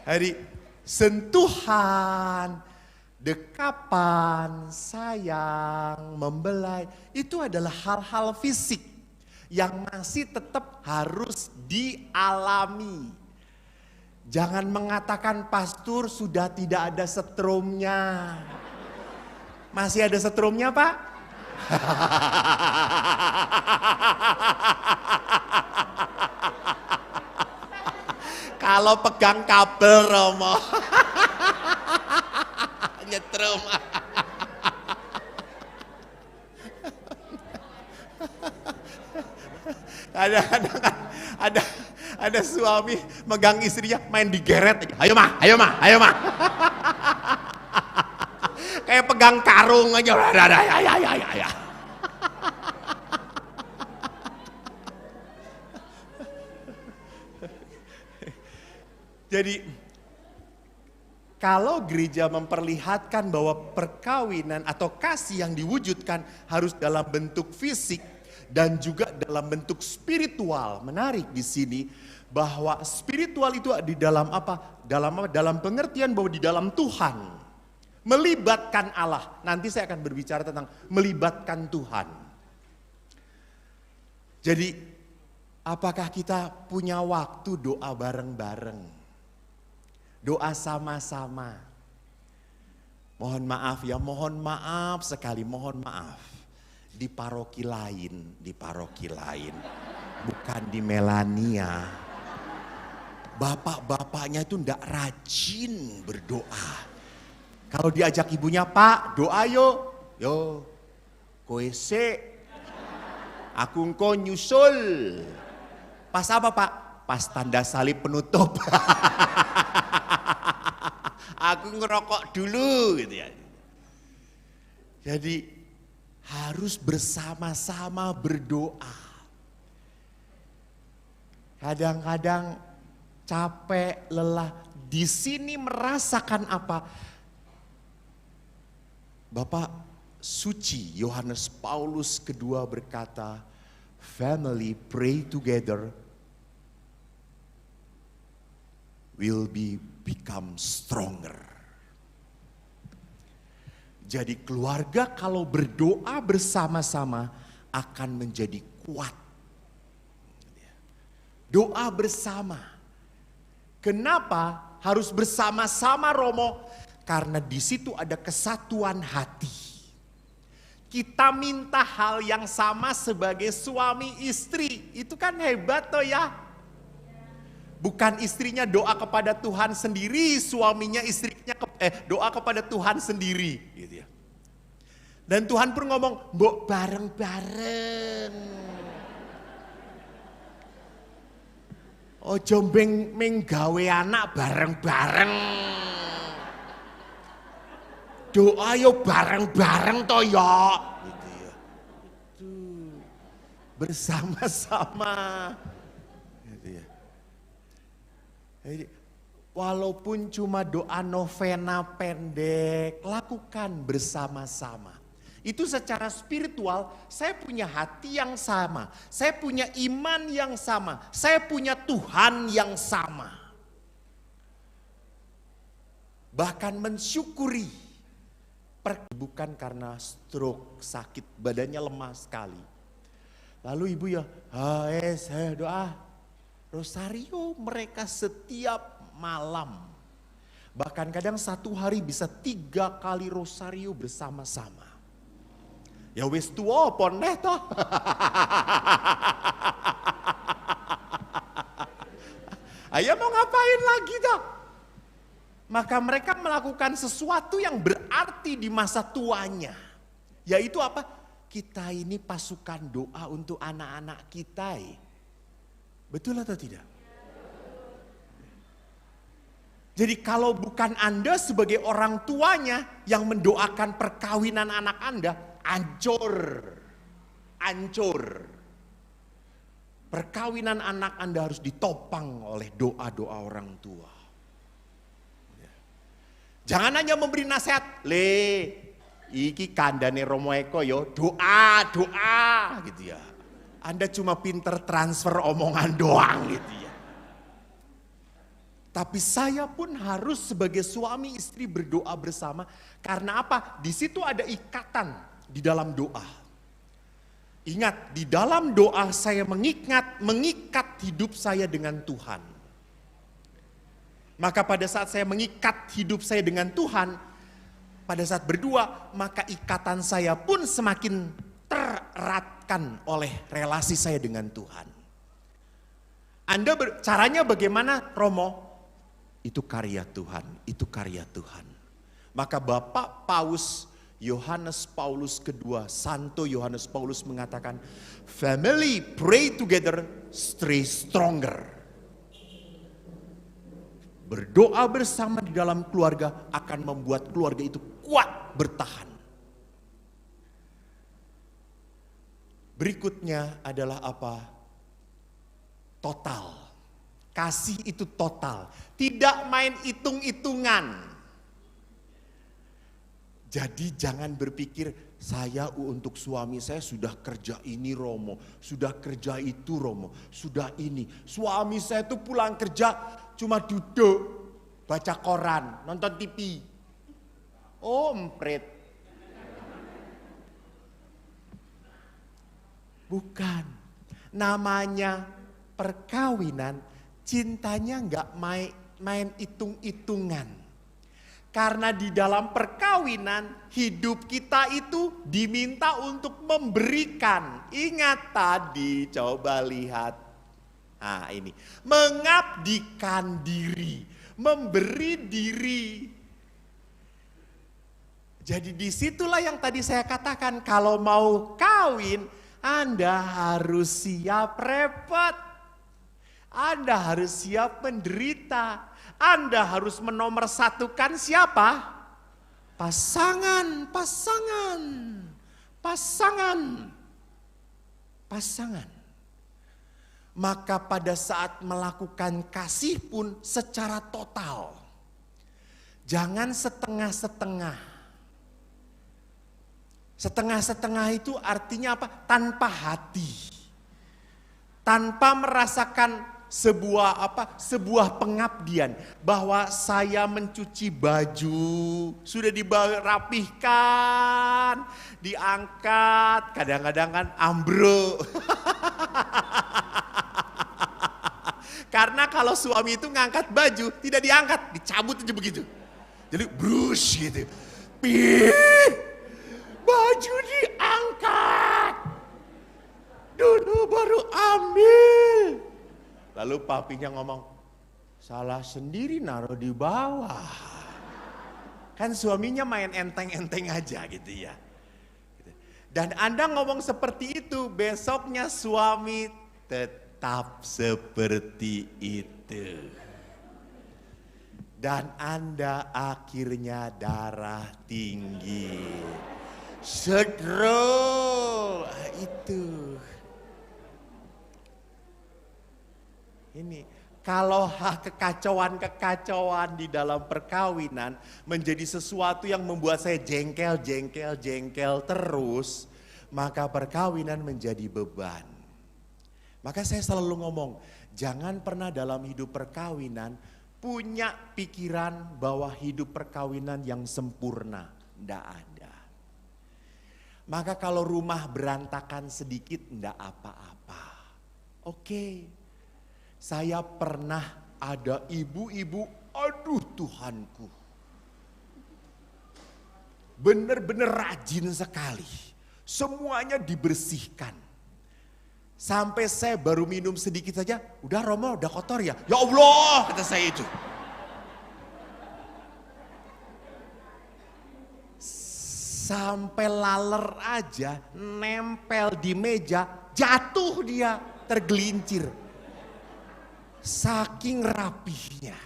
Hari sentuhan, dekapan, sayang, membelai, itu adalah hal-hal fisik yang masih tetap harus dialami. Jangan mengatakan pastor sudah tidak ada setrumnya. Masih ada setrumnya Pak? Kalau pegang kabel Romo. Nyetrum. Ada suami megang istrinya main digeret aja. Ayo mah. Kayak pegang karung aja. Ya. Jadi kalau gereja memperlihatkan bahwa perkawinan atau kasih yang diwujudkan harus dalam bentuk fisik dan juga dalam bentuk spiritual. Menarik di sini bahwa spiritual itu di dalam apa? Dalam pengertian bahwa di dalam Tuhan. Melibatkan Allah. Nanti saya akan berbicara tentang melibatkan Tuhan. Jadi, apakah kita punya waktu doa bareng-bareng? Doa sama-sama. Mohon maaf ya, mohon maaf sekali, mohon maaf. Di paroki lain, bukan di Melania. Bapak-bapaknya itu ndak rajin berdoa. Kalau diajak ibunya, Pak doa yo kowe sik. Aku engko nyusul. Pas apa Pak? Pas tanda salib penutup. Aku ngerokok dulu gitu ya. Jadi harus bersama-sama berdoa. Kadang-kadang capek, lelah. Di sini merasakan apa? Bapak suci Yohanes Paulus kedua berkata, family pray together will become stronger. Jadi keluarga kalau berdoa bersama-sama akan menjadi kuat. Doa bersama. Kenapa harus bersama-sama Romo? Karena di situ ada kesatuan hati. Kita minta hal yang sama sebagai suami istri. Itu kan hebat toh ya. Bukan istrinya doa kepada Tuhan sendiri, suaminya istrinya doa kepada Tuhan sendiri, gitu ya. Dan Tuhan pun ngomong, "Mbok bareng-bareng." Ojo menggawe anak bareng-bareng. Doa yo bareng-bareng toh ya, gitu ya. Bersama-sama. Jadi, walaupun cuma doa novena pendek, lakukan bersama-sama. Itu secara spiritual, saya punya hati yang sama, saya punya iman yang sama, saya punya Tuhan yang sama. Bahkan mensyukuri, bukan karena stroke, sakit, badannya lemah sekali. Lalu ibu ya, saya doa. Rosario mereka setiap malam. Bahkan kadang satu hari bisa 3 kali rosario bersama-sama. Ya wis tua pon neh toh. Ayo mau ngapain lagi toh? Maka mereka melakukan sesuatu yang berarti di masa tuanya. Yaitu apa? Kita ini pasukan doa untuk anak-anak kita. Betul atau tidak? Jadi kalau bukan Anda sebagai orang tuanya yang mendoakan perkawinan anak Anda, hancur. Perkawinan anak Anda harus ditopang oleh doa-doa orang tua. Jangan hanya memberi nasihat, iki kandane Romo Eko yo, doa gitu ya. Anda cuma pinter transfer omongan doang gitu ya. Tapi saya pun harus sebagai suami istri berdoa bersama. Karena apa? Di situ ada ikatan di dalam doa. Ingat, di dalam doa saya mengikat hidup saya dengan Tuhan. Maka pada saat saya mengikat hidup saya dengan Tuhan, pada saat berdua, maka ikatan saya pun semakin tereratkan oleh relasi saya dengan Tuhan. Caranya bagaimana Romo? Itu karya Tuhan, itu karya Tuhan. Maka Bapak Paus Yohanes Paulus kedua, Santo Yohanes Paulus mengatakan, family pray together, stay stronger. Berdoa bersama di dalam keluarga akan membuat keluarga itu kuat bertahan. Berikutnya adalah apa? Total. Kasih itu total. Tidak main hitung-hitungan. Jadi jangan berpikir saya untuk suami saya sudah kerja ini Romo. Sudah kerja itu Romo. Sudah ini. Suami saya tuh pulang kerja cuma duduk. Baca koran, nonton TV. Oh, emprit. Bukan. Namanya perkawinan, cintanya nggak main hitung-hitungan. Karena di dalam perkawinan, hidup kita itu diminta untuk memberikan. Ingat tadi, coba lihat. Nah ini, mengabdikan diri, memberi diri. Jadi disitulah yang tadi saya katakan, kalau mau kawin, Anda harus siap repot. Anda harus siap menderita. Anda harus menomorsatukan siapa? Pasangan. Maka pada saat melakukan kasih pun secara total. Jangan setengah-setengah. Setengah-setengah itu artinya apa? Tanpa hati. Tanpa merasakan sebuah pengabdian, bahwa saya mencuci baju sudah dirapihkan, diangkat, kadang-kadang kan ambruk. Karena kalau suami itu ngangkat baju tidak diangkat, dicabut aja begitu. Jadi brush gitu. Baju diangkat. Dulu baru ambil. Lalu papinya ngomong, salah sendiri naruh di bawah. Kan suaminya main enteng-enteng aja gitu ya. Dan Anda ngomong seperti itu, besoknya suami tetap seperti itu. Dan Anda akhirnya darah tinggi. Stroke, itu. Ini kalau kekacauan di dalam perkawinan menjadi sesuatu yang membuat saya jengkel terus, maka perkawinan menjadi beban. Maka saya selalu ngomong, jangan pernah dalam hidup perkawinan punya pikiran bahwa hidup perkawinan yang sempurna. Tidak ada. Maka kalau rumah berantakan sedikit tidak apa-apa. Oke. Saya pernah ada ibu-ibu, aduh Tuhanku. Benar-benar rajin sekali. Semuanya dibersihkan. Sampai saya baru minum sedikit saja, udah Romo udah kotor ya? Ya Allah, kata saya itu. Sampai laler aja, nempel di meja, jatuh dia, tergelincir. Saking rapihnya,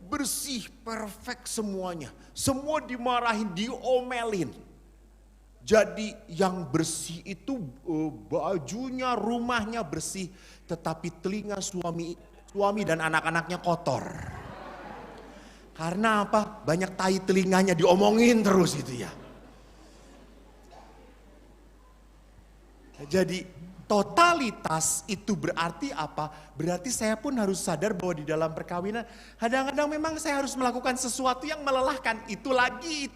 bersih, perfect semuanya. Semua dimarahin, diomelin. Jadi yang bersih itu bajunya, rumahnya bersih. Tetapi telinga suami dan anak-anaknya kotor. Karena apa? Banyak tai telinganya diomongin terus gitu ya. Jadi totalitas itu berarti apa? Berarti saya pun harus sadar bahwa di dalam perkawinan kadang-kadang memang saya harus melakukan sesuatu yang melelahkan. Itu lagi.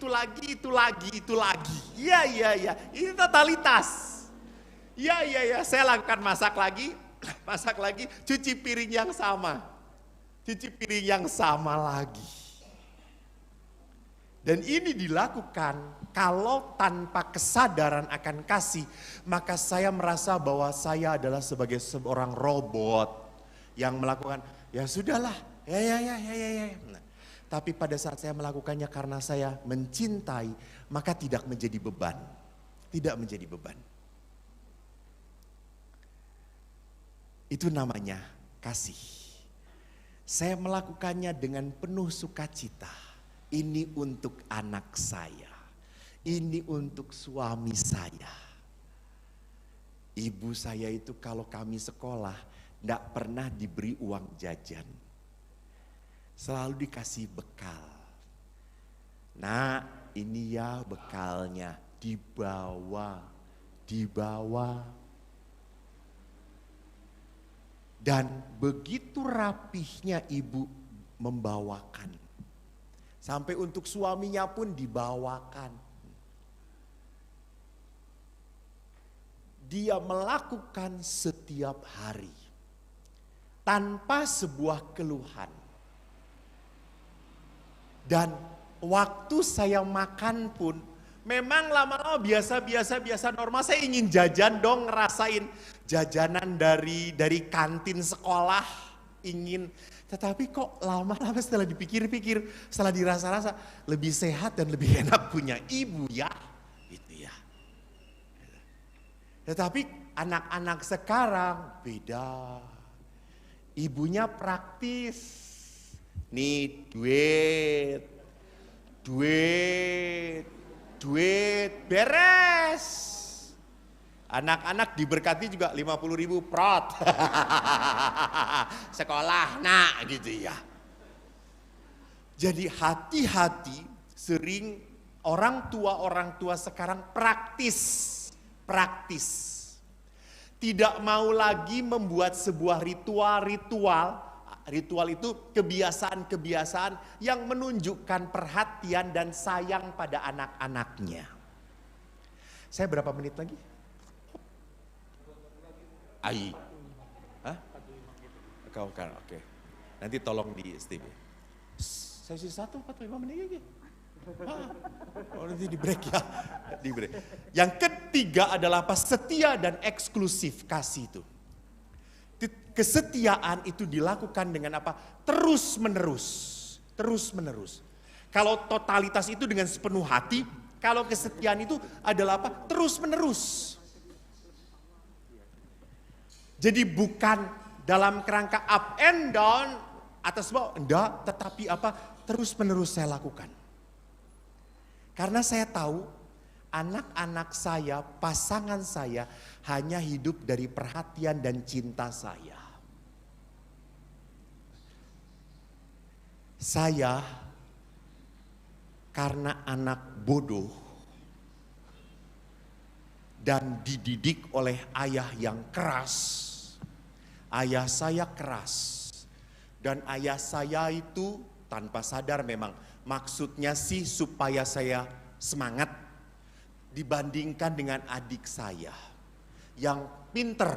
Iya. Ini totalitas. Iya. Saya lakukan masak lagi, cuci piring yang sama. Cuci piring yang sama lagi. Dan ini dilakukan kalau tanpa kesadaran akan kasih, maka saya merasa bahwa saya adalah sebagai seorang robot yang melakukan, ya sudahlah, ya. Nah, tapi pada saat saya melakukannya karena saya mencintai, maka tidak menjadi beban. Tidak menjadi beban. Itu namanya kasih. Saya melakukannya dengan penuh sukacita. Ini untuk anak saya, ini untuk suami saya. Ibu saya itu kalau kami sekolah tidak pernah diberi uang jajan. Selalu dikasih bekal. Nah ini ya bekalnya, dibawa. Dan begitu rapihnya ibu membawakan. Sampai untuk suaminya pun dibawakan. Dia melakukan setiap hari. Tanpa sebuah keluhan. Dan waktu saya makan pun, memang lama-lama biasa normal. Saya ingin jajan dong, ngerasain jajanan dari kantin sekolah. Ingin, tetapi kok lama-lama setelah dipikir-pikir, setelah dirasa-rasa, lebih sehat dan lebih enak punya ibu ya. Gitu ya. Tetapi anak-anak sekarang beda. Ibunya praktis. Nih duit, beres. Anak-anak diberkati juga 50.000 prot. Sekolah nak gitu ya. Jadi hati-hati, sering orang tua sekarang praktis. Tidak mau lagi membuat sebuah ritual. Ritual itu kebiasaan-kebiasaan yang menunjukkan perhatian dan sayang pada anak-anaknya. Saya berapa menit lagi? Kau kan, oke. Nanti tolong di STB. Sesi 1 45 menit lagi. Nanti di break ya. Di break. Yang ketiga adalah apa? Setia dan eksklusif kasih itu. Kesetiaan itu dilakukan dengan apa? Terus menerus. Kalau totalitas itu dengan sepenuh hati, kalau kesetiaan itu adalah apa? Terus menerus. Jadi bukan dalam kerangka up and down, atas bawah, enggak, tetapi apa? Terus menerus saya lakukan. Karena saya tahu anak-anak saya, pasangan saya hanya hidup dari perhatian dan cinta saya. Saya karena anak bodoh dan dididik oleh ayah yang keras. Ayah saya keras dan ayah saya itu tanpa sadar memang maksudnya sih supaya saya semangat dibandingkan dengan adik saya yang pinter.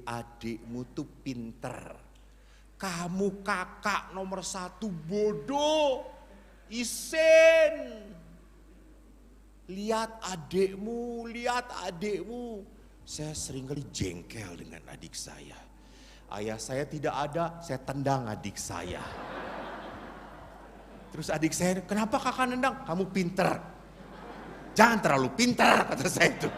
Adikmu tuh pinter. Kamu kakak nomor 1 bodoh, isen. Lihat adikmu. Saya seringkali jengkel dengan adik saya. Ayah saya tidak ada, saya tendang adik saya. Terus adik saya, kenapa kakak nendang? Kamu pinter. Jangan terlalu pinter, kata saya itu.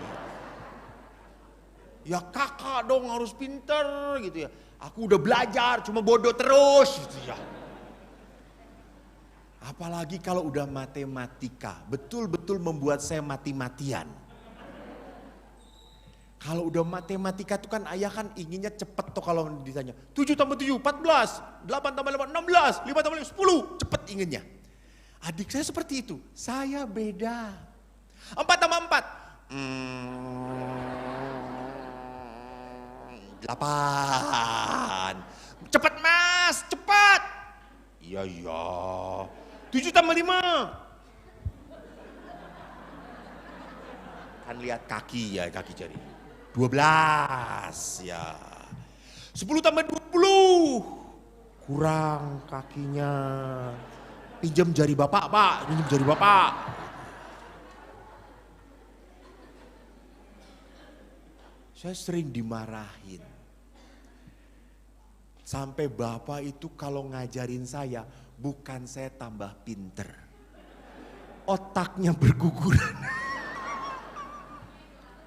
Ya kakak dong harus pinter gitu ya. Aku udah belajar, cuma bodoh terus gitu ya. Apalagi kalau udah matematika, betul-betul membuat saya mati-matian. Kalau udah matematika itu kan ayah kan inginnya cepet tuh kalau ditanya. 7 tambah 7, 14, 8 tambah 8, 16, 5 tambah 5, 10, cepet inginnya. Adik saya seperti itu, saya beda. 4 tambah 4. 8. Cepat mas, cepat. Iya. 7 tambah 5. Kan lihat kaki ya, kaki jari. 12 ya. 10 tambah 20. Kurang kakinya. Pinjam jari bapak pak, pinjam jari bapak. Saya sering dimarahin. Sampai bapak itu kalau ngajarin saya, bukan saya tambah pinter. Otaknya berguguran.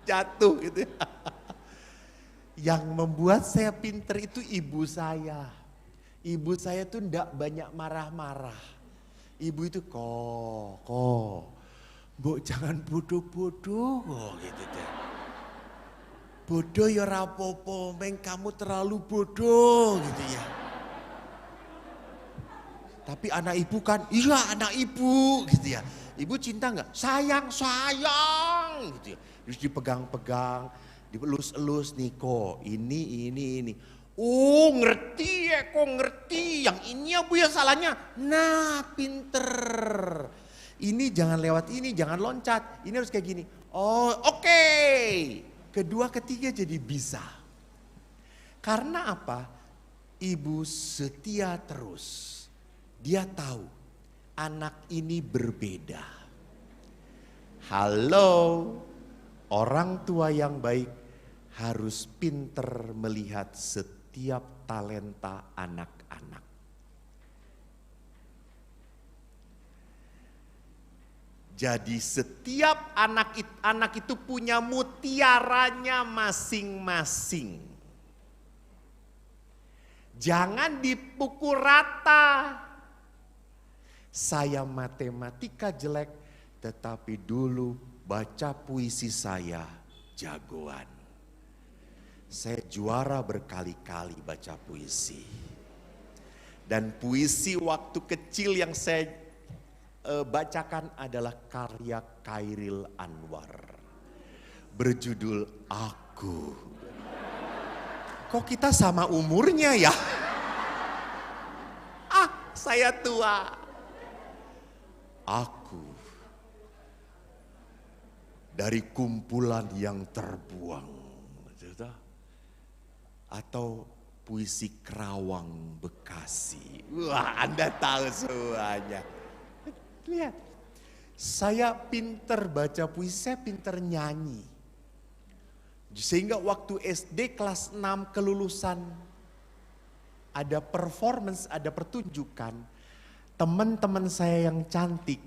Jatuh gitu. Yang membuat saya pinter itu ibu saya. Ibu saya tuh enggak banyak marah-marah. Ibu itu kok. Mbok jangan bodoh-bodoh gitu deh. Bodoh ya rapopo, meng kamu terlalu bodoh gitu ya. Tapi anak ibu kan, iya anak ibu gitu ya. Ibu cinta nggak? Sayang gitu ya. Terus dipegang-pegang, dielus-elus nih kok, ini. Oh ngerti ya, kok ngerti. Yang ini ya Bu ya salahnya. Nah pinter. Ini jangan lewat ini, jangan loncat. Ini harus kayak gini. Oh oke. Kedua ketiga jadi bisa. Karena apa? Ibu setia terus. Dia tahu anak ini berbeda. Halo, orang tua yang baik harus pinter melihat setiap talenta anak-anak. Jadi setiap anak itu punya mutiaranya masing-masing. Jangan dipukul rata. Saya matematika jelek, tetapi dulu baca puisi saya jagoan. Saya juara berkali-kali baca puisi. Dan puisi waktu kecil yang saya bacakan adalah karya Khairil Anwar. Berjudul Aku. Kok kita sama umurnya ya? Saya tua. Aku dari kumpulan yang terbuang. Atau puisi Kerawang Bekasi. Wah, Anda tahu semuanya. Lihat, saya pinter baca puisi, saya pinter nyanyi. Sehingga waktu SD kelas 6 kelulusan, ada performance, ada pertunjukan. Teman-teman saya yang cantik,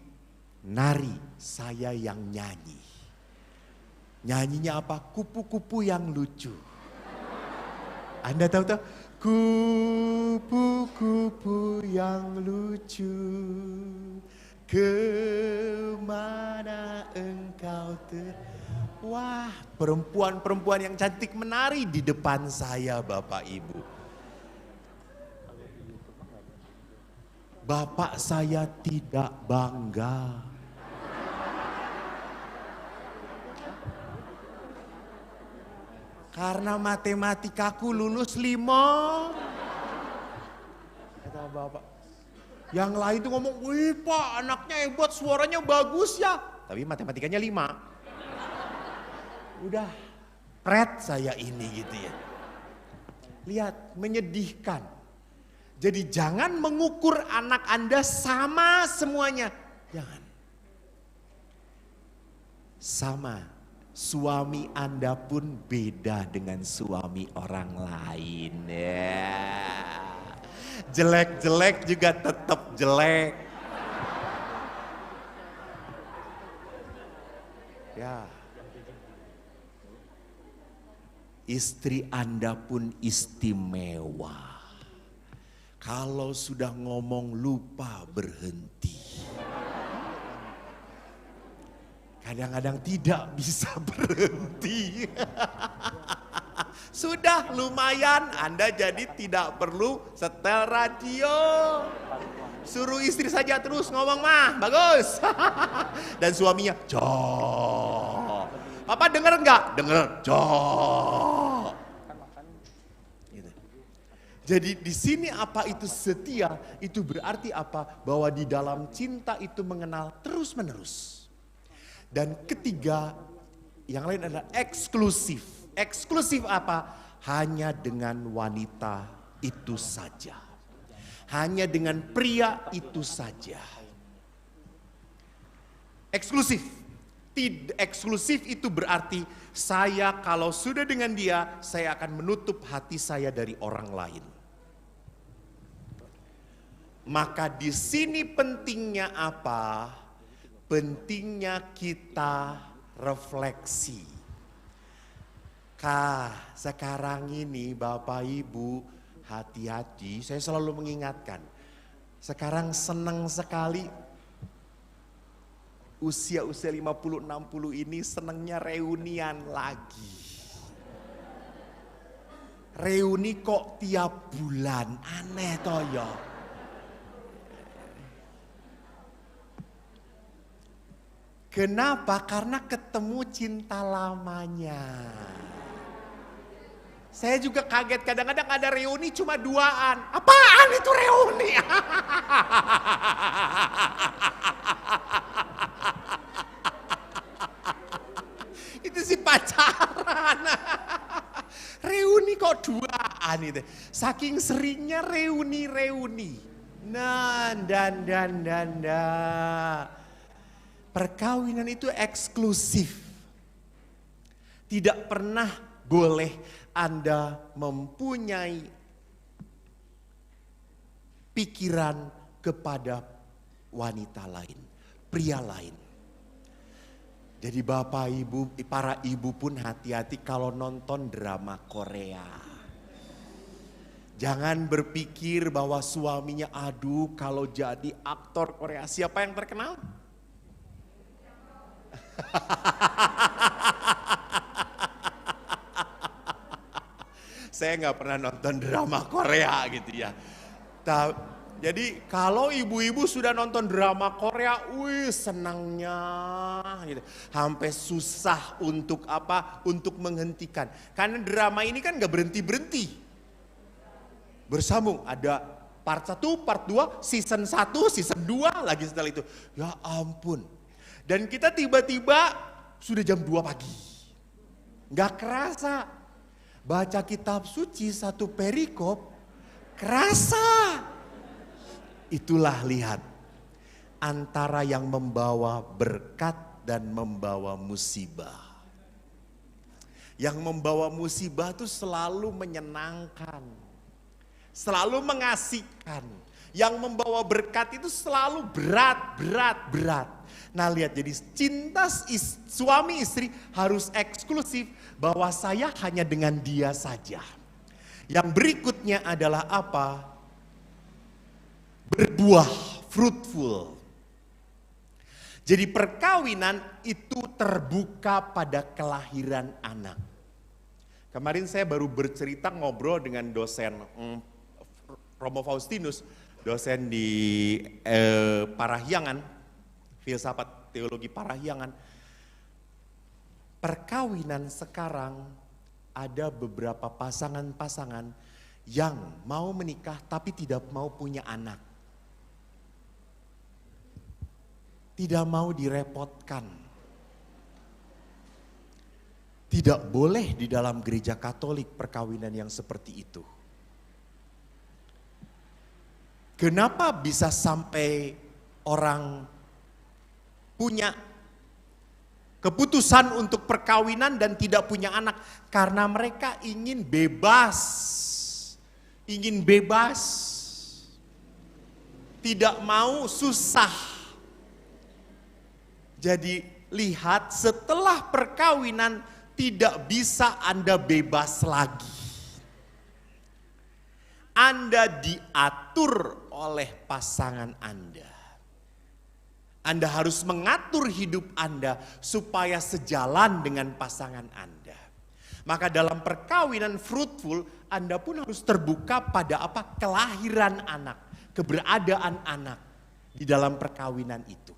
nari, saya yang nyanyi. Nyanyinya apa? Kupu-kupu yang lucu. Anda tahu tak? Kupu-kupu yang lucu, kemana engkau Wah, perempuan-perempuan yang cantik menari di depan saya, Bapak Ibu. Bapak saya tidak bangga. Karena matematikaku lulus 5. Kata Bapak. Yang lain tuh ngomong, wih Pak anaknya hebat, suaranya bagus ya. Tapi matematikanya 5. Udah pret saya ini gitu ya. Lihat, menyedihkan. Jadi jangan mengukur anak Anda sama semuanya. Jangan. Sama, suami Anda pun beda dengan suami orang lain. Ya. Jelek-jelek juga tetap jelek. Ya. Istri Anda pun istimewa. Kalau sudah ngomong lupa berhenti. Kadang-kadang tidak bisa berhenti. Sudah lumayan, Anda jadi tidak perlu setel radio. Suruh istri saja terus ngomong mah, bagus. Dan suaminya, Jok. Papa denger enggak? Denger, Jok. Gitu. Jadi di sini apa itu setia? Itu berarti apa? Bahwa di dalam cinta itu mengenal terus-menerus. Dan ketiga, yang lain adalah eksklusif. Eksklusif apa? Hanya dengan wanita itu saja. Hanya dengan pria itu saja. Eksklusif. Eksklusif itu berarti saya kalau sudah dengan dia, saya akan menutup hati saya dari orang lain. Maka di sini pentingnya apa? Pentingnya kita refleksi. Sekarang ini Bapak Ibu hati-hati, saya selalu mengingatkan. Sekarang senang sekali usia-usia 50-60 ini senangnya reunian lagi. Reuni kok tiap bulan, aneh toh ya. Kenapa? Karena ketemu cinta lamanya. Saya juga kaget, kadang-kadang ada reuni cuma duaan. Apaan itu reuni? Itu sih pacaran. Reuni kok duaan itu. Saking seringnya reuni. Nah, dan. Perkawinan itu eksklusif. Tidak pernah boleh Anda mempunyai pikiran kepada wanita lain, pria lain. Jadi Bapak Ibu, para ibu pun hati-hati kalau nonton drama Korea. Jangan berpikir bahwa suaminya, aduh kalau jadi aktor Korea, siapa yang terkenal? Saya nggak pernah nonton drama Korea gitu ya. Jadi kalau ibu-ibu sudah nonton drama Korea, wih senangnya gitu. Sampai susah untuk apa? Untuk menghentikan. Karena drama ini kan nggak berhenti-berhenti. Bersambung, ada part 1, part 2, season 1, season 2 lagi setelah itu. Ya ampun. Dan kita tiba-tiba sudah jam 2 pagi. Nggak kerasa. Baca kitab suci satu perikop, kerasa. Itulah lihat. Antara yang membawa berkat dan membawa musibah. Yang membawa musibah itu selalu menyenangkan. Selalu mengasihkan. Yang membawa berkat itu selalu berat. Nah lihat, jadi cinta suami istri harus eksklusif, bahwa saya hanya dengan dia saja. Yang berikutnya adalah apa? Berbuah, fruitful. Jadi perkawinan itu terbuka pada kelahiran anak. Kemarin saya baru bercerita ngobrol dengan dosen Romo Faustinus, dosen di Parahyangan, filsafat teologi Parahyangan. Perkawinan sekarang ada beberapa pasangan-pasangan yang mau menikah tapi tidak mau punya anak. Tidak mau direpotkan. Tidak boleh di dalam gereja Katolik perkawinan yang seperti itu. Kenapa bisa sampai orang punya keputusan untuk perkawinan dan tidak punya anak? Karena mereka ingin bebas. Ingin bebas. Tidak mau susah. Jadi lihat, setelah perkawinan tidak bisa Anda bebas lagi. Anda diatur oleh pasangan Anda. Anda harus mengatur hidup Anda supaya sejalan dengan pasangan Anda. Maka dalam perkawinan fruitful, Anda pun harus terbuka pada apa? Kelahiran anak, keberadaan anak di dalam perkawinan itu.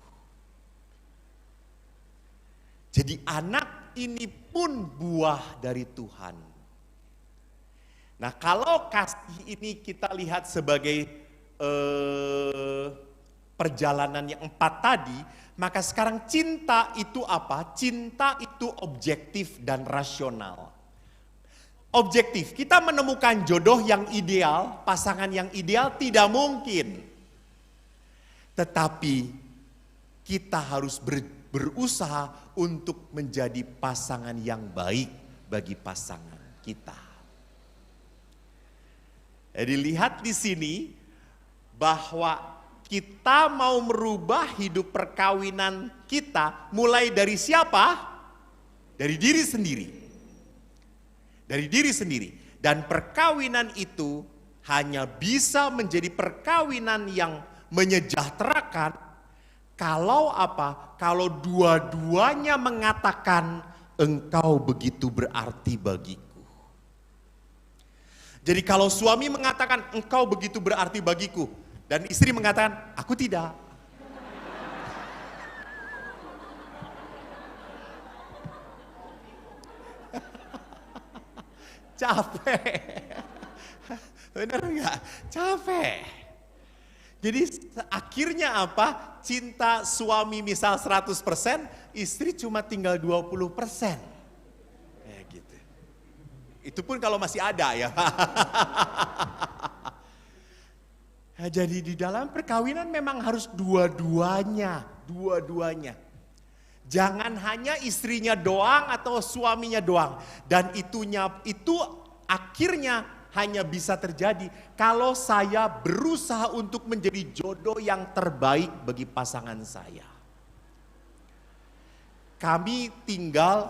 Jadi anak ini pun buah dari Tuhan. Nah kalau kasih ini kita lihat sebagai perjalanan yang 4 tadi, maka sekarang cinta itu apa? Cinta itu objektif dan rasional. Objektif, kita menemukan jodoh yang ideal, pasangan yang ideal tidak mungkin. Tetapi kita harus berusaha untuk menjadi pasangan yang baik bagi pasangan kita. Jadi lihat di sini bahwa kita mau merubah hidup perkawinan kita mulai dari siapa? Dari diri sendiri. Dari diri sendiri. Dan perkawinan itu hanya bisa menjadi perkawinan yang menyejahterakan kalau apa? Kalau dua-duanya mengatakan engkau begitu berarti bagiku. Jadi kalau suami mengatakan engkau begitu berarti bagiku, dan istri mengatakan aku tidak. Capek. Benar enggak? Capek. Jadi akhirnya apa? Cinta suami misal 100%, istri cuma tinggal 20%. Kayak gitu. Itu pun kalau masih ada ya. Nah, jadi di dalam perkawinan memang harus dua-duanya. Jangan hanya istrinya doang atau suaminya doang. Dan itu akhirnya hanya bisa terjadi kalau saya berusaha untuk menjadi jodoh yang terbaik bagi pasangan saya.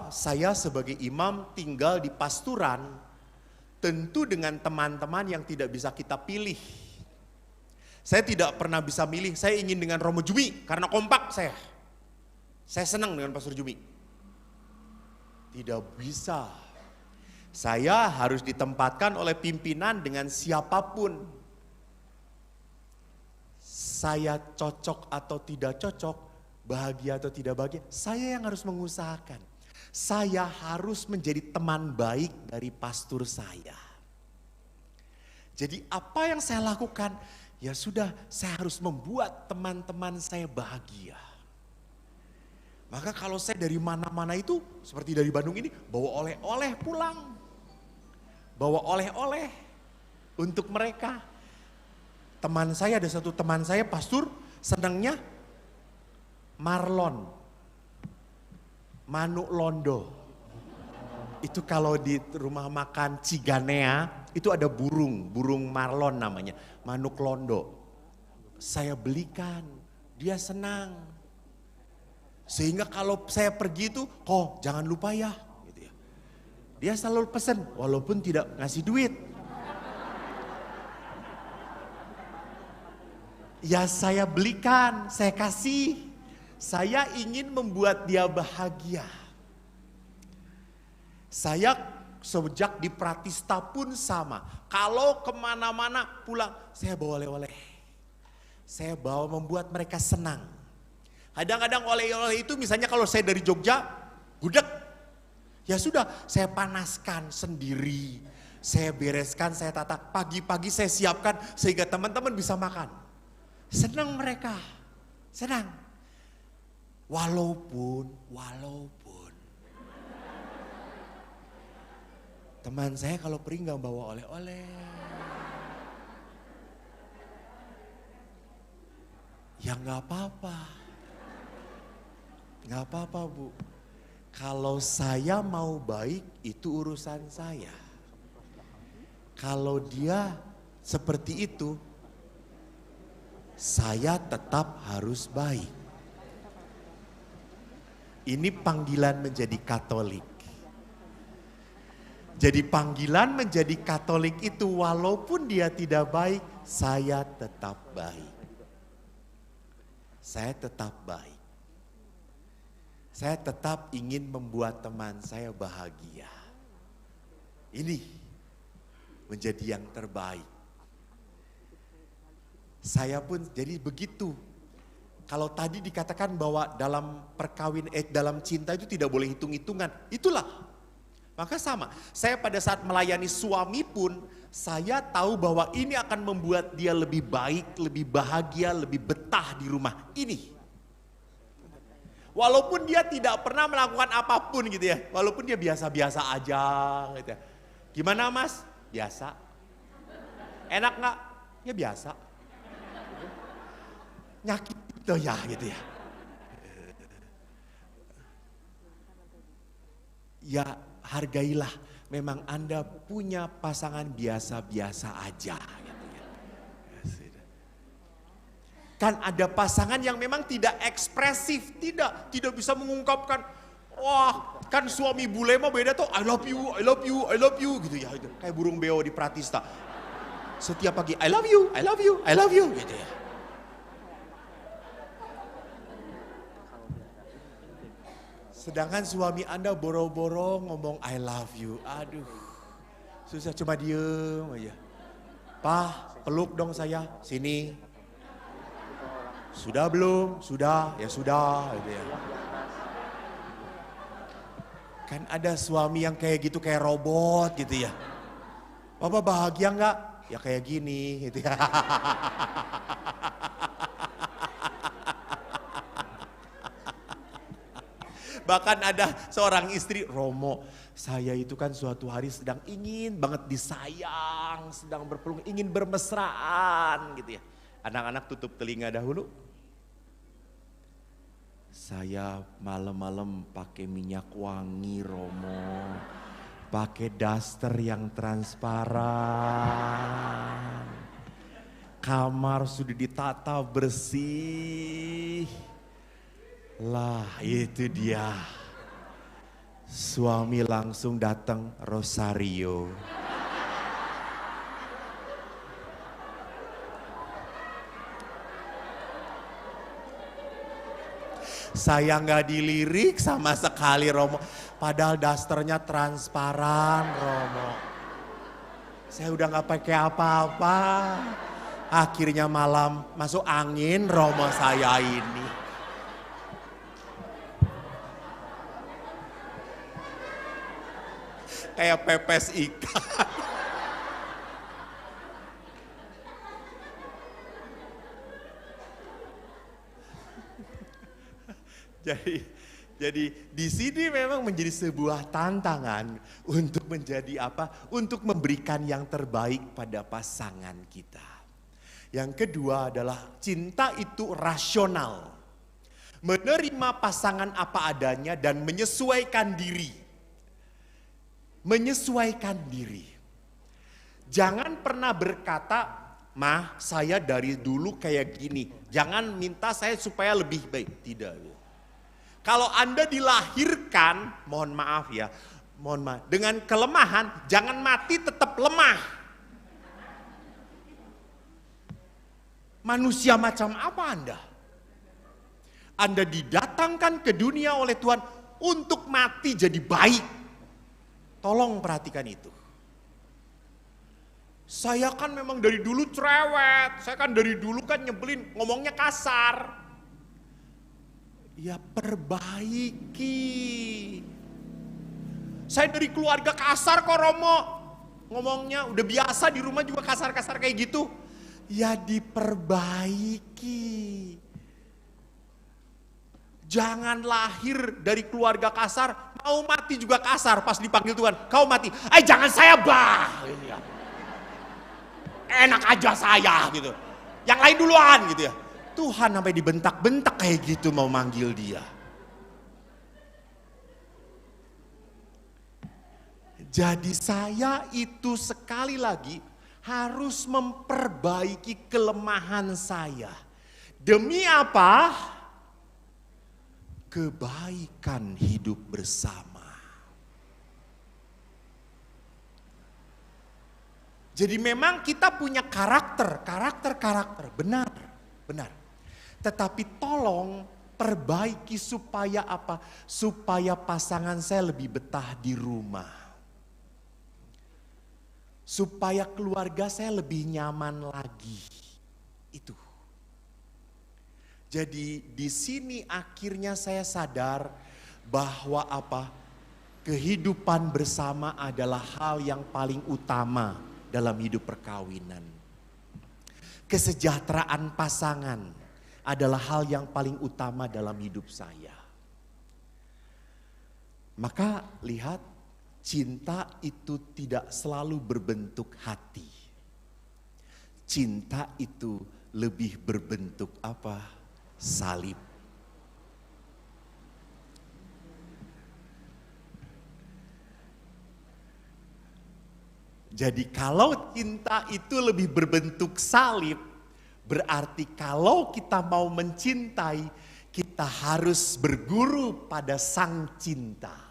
Saya sebagai imam tinggal di pasturan, tentu dengan teman-teman yang tidak bisa kita pilih. Saya tidak pernah bisa milih, saya ingin dengan Romo Jumi karena kompak saya. Saya senang dengan Pastor Jumi. Tidak bisa. Saya harus ditempatkan oleh pimpinan dengan siapapun. Saya cocok atau tidak cocok, bahagia atau tidak bahagia, saya yang harus mengusahakan. Saya harus menjadi teman baik dari pastor saya. Jadi apa yang saya lakukan? Ya sudah, saya harus membuat teman-teman saya bahagia. Maka kalau saya dari mana-mana itu, seperti dari Bandung ini, bawa oleh-oleh pulang. Bawa oleh-oleh untuk mereka. Teman saya, ada satu teman saya pastor, senangnya marlon, manuk londo. Itu kalau di rumah makan Ciganea, itu ada burung marlon namanya, manuk londo. Saya belikan, dia senang. Sehingga kalau saya pergi itu, jangan lupa ya. Dia selalu pesan, walaupun tidak ngasih duit. Ya saya belikan, saya kasih. Saya ingin membuat dia bahagia. Saya sejak di Pratista pun sama. Kalau kemana-mana pulang, saya bawa oleh-oleh. Saya bawa membuat mereka senang. Kadang-kadang oleh-oleh itu misalnya kalau saya dari Jogja, gudeg. Ya sudah, saya panaskan sendiri, saya bereskan, saya tata, pagi-pagi saya siapkan sehingga teman-teman bisa makan. Senang mereka, senang. Walaupun teman saya kalau pergi nggak bawa oleh-oleh. Ya nggak apa-apa, Bu. Kalau saya mau baik itu urusan saya. Kalau dia seperti itu, saya tetap harus baik. Ini panggilan menjadi Katolik. Jadi panggilan menjadi Katolik itu walaupun dia tidak baik, saya tetap baik. Saya tetap baik. Saya tetap ingin membuat teman saya bahagia. Ini menjadi yang terbaik. Saya pun jadi begitu. Kalau tadi dikatakan bahwa dalam dalam cinta itu tidak boleh hitung-hitungan, itulah. Maka sama, saya pada saat melayani suami pun, saya tahu bahwa ini akan membuat dia lebih baik, lebih bahagia, lebih betah di rumah ini. Walaupun dia tidak pernah melakukan apapun gitu ya. Walaupun dia biasa-biasa aja gitu ya. Gimana Mas? Biasa. Enak gak? Ya biasa. Nyakit gitu ya gitu ya. Ya hargailah. Memang Anda punya pasangan biasa-biasa aja. Kan ada pasangan yang memang tidak ekspresif, tidak bisa mengungkapkan, wah kan suami bule mah beda tuh, I love you gitu ya, itu kayak burung beo di Pratista. Setiap pagi I love you gitu ya. Sedangkan suami Anda boro-boro ngomong I love you, aduh susah, cuma diem aja. Pak peluk dong saya, sini. Sudah belum? Sudah, ya sudah gitu ya. Kan ada suami yang kayak gitu, kayak robot gitu ya. Papa bahagia nggak? Ya kayak gini gitu ya. Bahkan ada seorang istri, Romo, saya itu kan suatu hari sedang ingin banget disayang, sedang berpeluk, ingin bermesraan gitu ya. Anak-anak tutup telinga dahulu. Saya malam-malam pakai minyak wangi, Romo. Pakai daster yang transparan. Kamar sudah ditata bersih. Lah itu dia. Suami langsung datang rosario. Saya nggak dilirik sama sekali, Romo. Padahal dasternya transparan, Romo. Saya udah nggak pakai apa-apa. Akhirnya malam masuk angin, Romo saya ini. Kayak pepes ikan. Jadi di sini memang menjadi sebuah tantangan untuk menjadi apa? Untuk memberikan yang terbaik pada pasangan kita. Yang kedua adalah cinta itu rasional. Menerima pasangan apa adanya dan menyesuaikan diri. Menyesuaikan diri. Jangan pernah berkata, "Mah, saya dari dulu kayak gini. Jangan minta saya supaya lebih baik." Tidak. Kalau Anda dilahirkan, mohon maaf ya, dengan kelemahan, jangan mati tetap lemah. Manusia macam apa Anda? Anda didatangkan ke dunia oleh Tuhan untuk mati jadi baik. Tolong perhatikan itu. Saya kan memang dari dulu cerewet, saya kan dari dulu kan nyebelin, ngomongnya kasar. Ya perbaiki. Saya dari keluarga kasar kok, Romo. Ngomongnya udah biasa di rumah juga kasar-kasar kayak gitu. Ya diperbaiki. Jangan lahir dari keluarga kasar, mau mati juga kasar. Pas dipanggil Tuhan, kau mati. Jangan saya Ini ya. Enak aja saya gitu. Yang lain duluan gitu ya. Tuhan sampai dibentak-bentak kayak gitu mau manggil dia. Jadi saya itu sekali lagi harus memperbaiki kelemahan saya. Demi apa? Kebaikan hidup bersama. Jadi memang kita punya karakter, benar. Tetapi tolong perbaiki supaya apa? Supaya pasangan saya lebih betah di rumah. Supaya keluarga saya lebih nyaman lagi. Itu. Jadi di sini akhirnya saya sadar bahwa apa? Kehidupan bersama adalah hal yang paling utama dalam hidup perkawinan. Kesejahteraan pasangan adalah hal yang paling utama dalam hidup saya. Maka lihat, cinta itu tidak selalu berbentuk hati. Cinta itu lebih berbentuk apa? Salib. Jadi kalau cinta itu lebih berbentuk salib, berarti kalau kita mau mencintai, kita harus berguru pada sang cinta.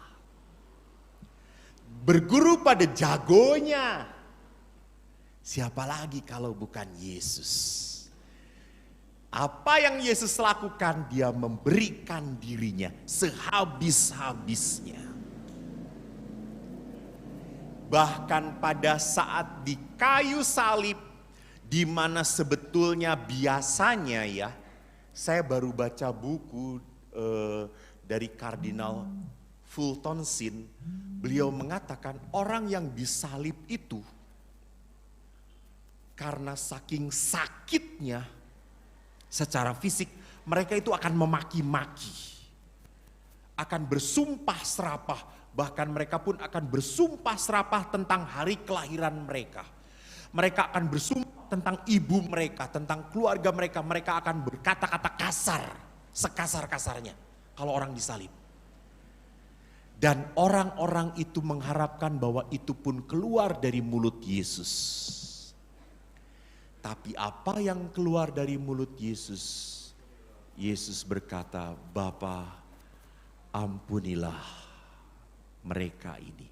Berguru pada jagonya. Siapa lagi kalau bukan Yesus? Apa yang Yesus lakukan? Dia memberikan dirinya sehabis-habisnya. Bahkan pada saat di kayu salib, di mana sebetulnya biasanya ya, saya baru baca buku dari Kardinal Fulton Sheen, beliau mengatakan orang yang disalib itu Karena saking sakitnya secara fisik, mereka itu akan memaki-maki, akan bersumpah serapah, bahkan mereka pun akan bersumpah serapah tentang hari kelahiran mereka. Mereka akan bersumpah tentang ibu mereka, tentang keluarga mereka. Mereka akan berkata-kata kasar, sekasar-kasarnya kalau orang disalib. Dan orang-orang itu mengharapkan bahwa itu pun keluar dari mulut Yesus. Tapi apa yang keluar dari mulut Yesus? Yesus berkata, Bapa, ampunilah mereka ini,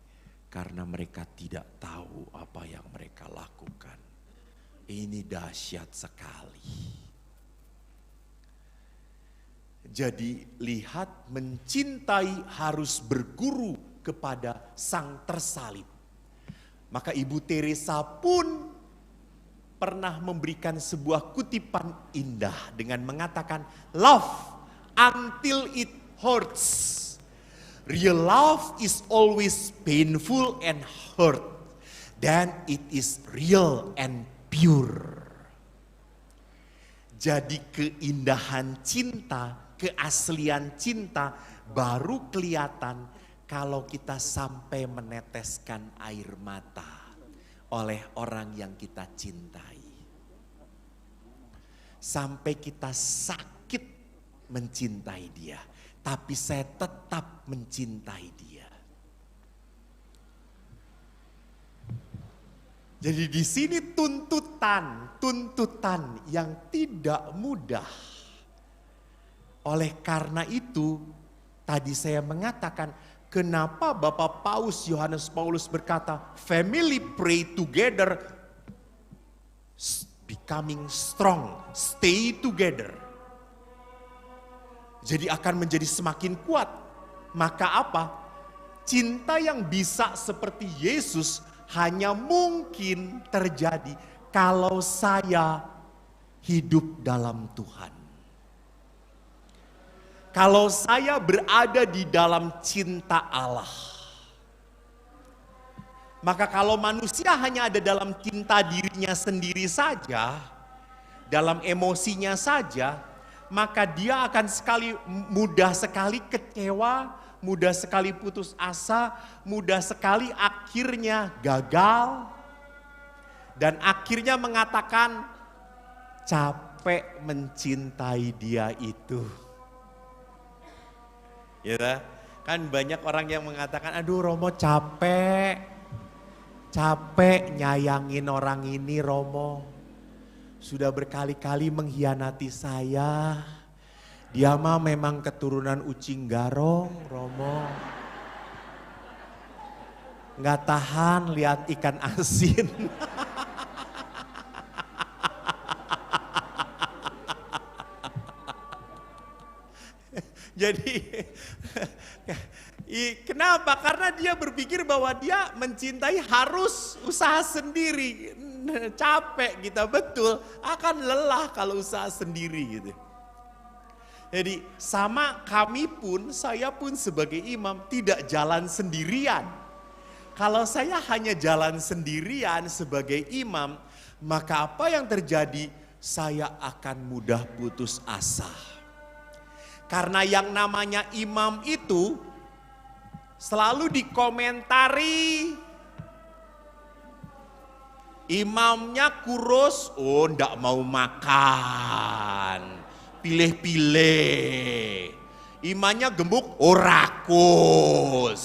karena mereka tidak tahu apa yang mereka lakukan. Ini dahsyat sekali. Jadi lihat, mencintai harus berguru kepada sang tersalib. Maka Ibu Teresa pun pernah memberikan sebuah kutipan indah dengan mengatakan, love until it hurts. Real love is always painful and hurt. Then it is real and pure. Jadi keindahan cinta, keaslian cinta baru kelihatan kalau kita sampai meneteskan air mata oleh orang yang kita cintai. Sampai kita sakit mencintai dia, tapi saya tetap mencintai dia. Jadi di sini tuntutan yang tidak mudah. Oleh karena itu, tadi saya mengatakan, kenapa Bapak Paus Yohanes Paulus berkata, family pray together, becoming strong, stay together. Jadi akan menjadi semakin kuat. Maka apa? Cinta yang bisa seperti Yesus hanya mungkin terjadi kalau saya hidup dalam Tuhan. Kalau saya berada di dalam cinta Allah. Maka kalau manusia hanya ada dalam cinta dirinya sendiri saja, dalam emosinya saja, maka dia akan mudah sekali kecewa, mudah sekali putus asa, mudah sekali akhirnya gagal, dan akhirnya mengatakan capek mencintai dia itu. Ya, kan banyak orang yang mengatakan, aduh Romo capek nyayangin orang ini Romo. Sudah berkali-kali mengkhianati saya. Dia mah memang keturunan ucing garong Romo. Nggak tahan lihat ikan asin. Jadi kenapa? Karena dia berpikir bahwa dia mencintai harus usaha sendiri. Capek kita, betul, akan lelah kalau usaha sendiri gitu. Jadi sama kami pun, saya pun sebagai imam tidak jalan sendirian. Kalau saya hanya jalan sendirian sebagai imam, maka apa yang terjadi? Saya akan mudah putus asa. Karena yang namanya imam itu selalu dikomentari. Imamnya kurus, oh ndak mau makan, pilih-pilih. Imamnya gemuk, oh rakus.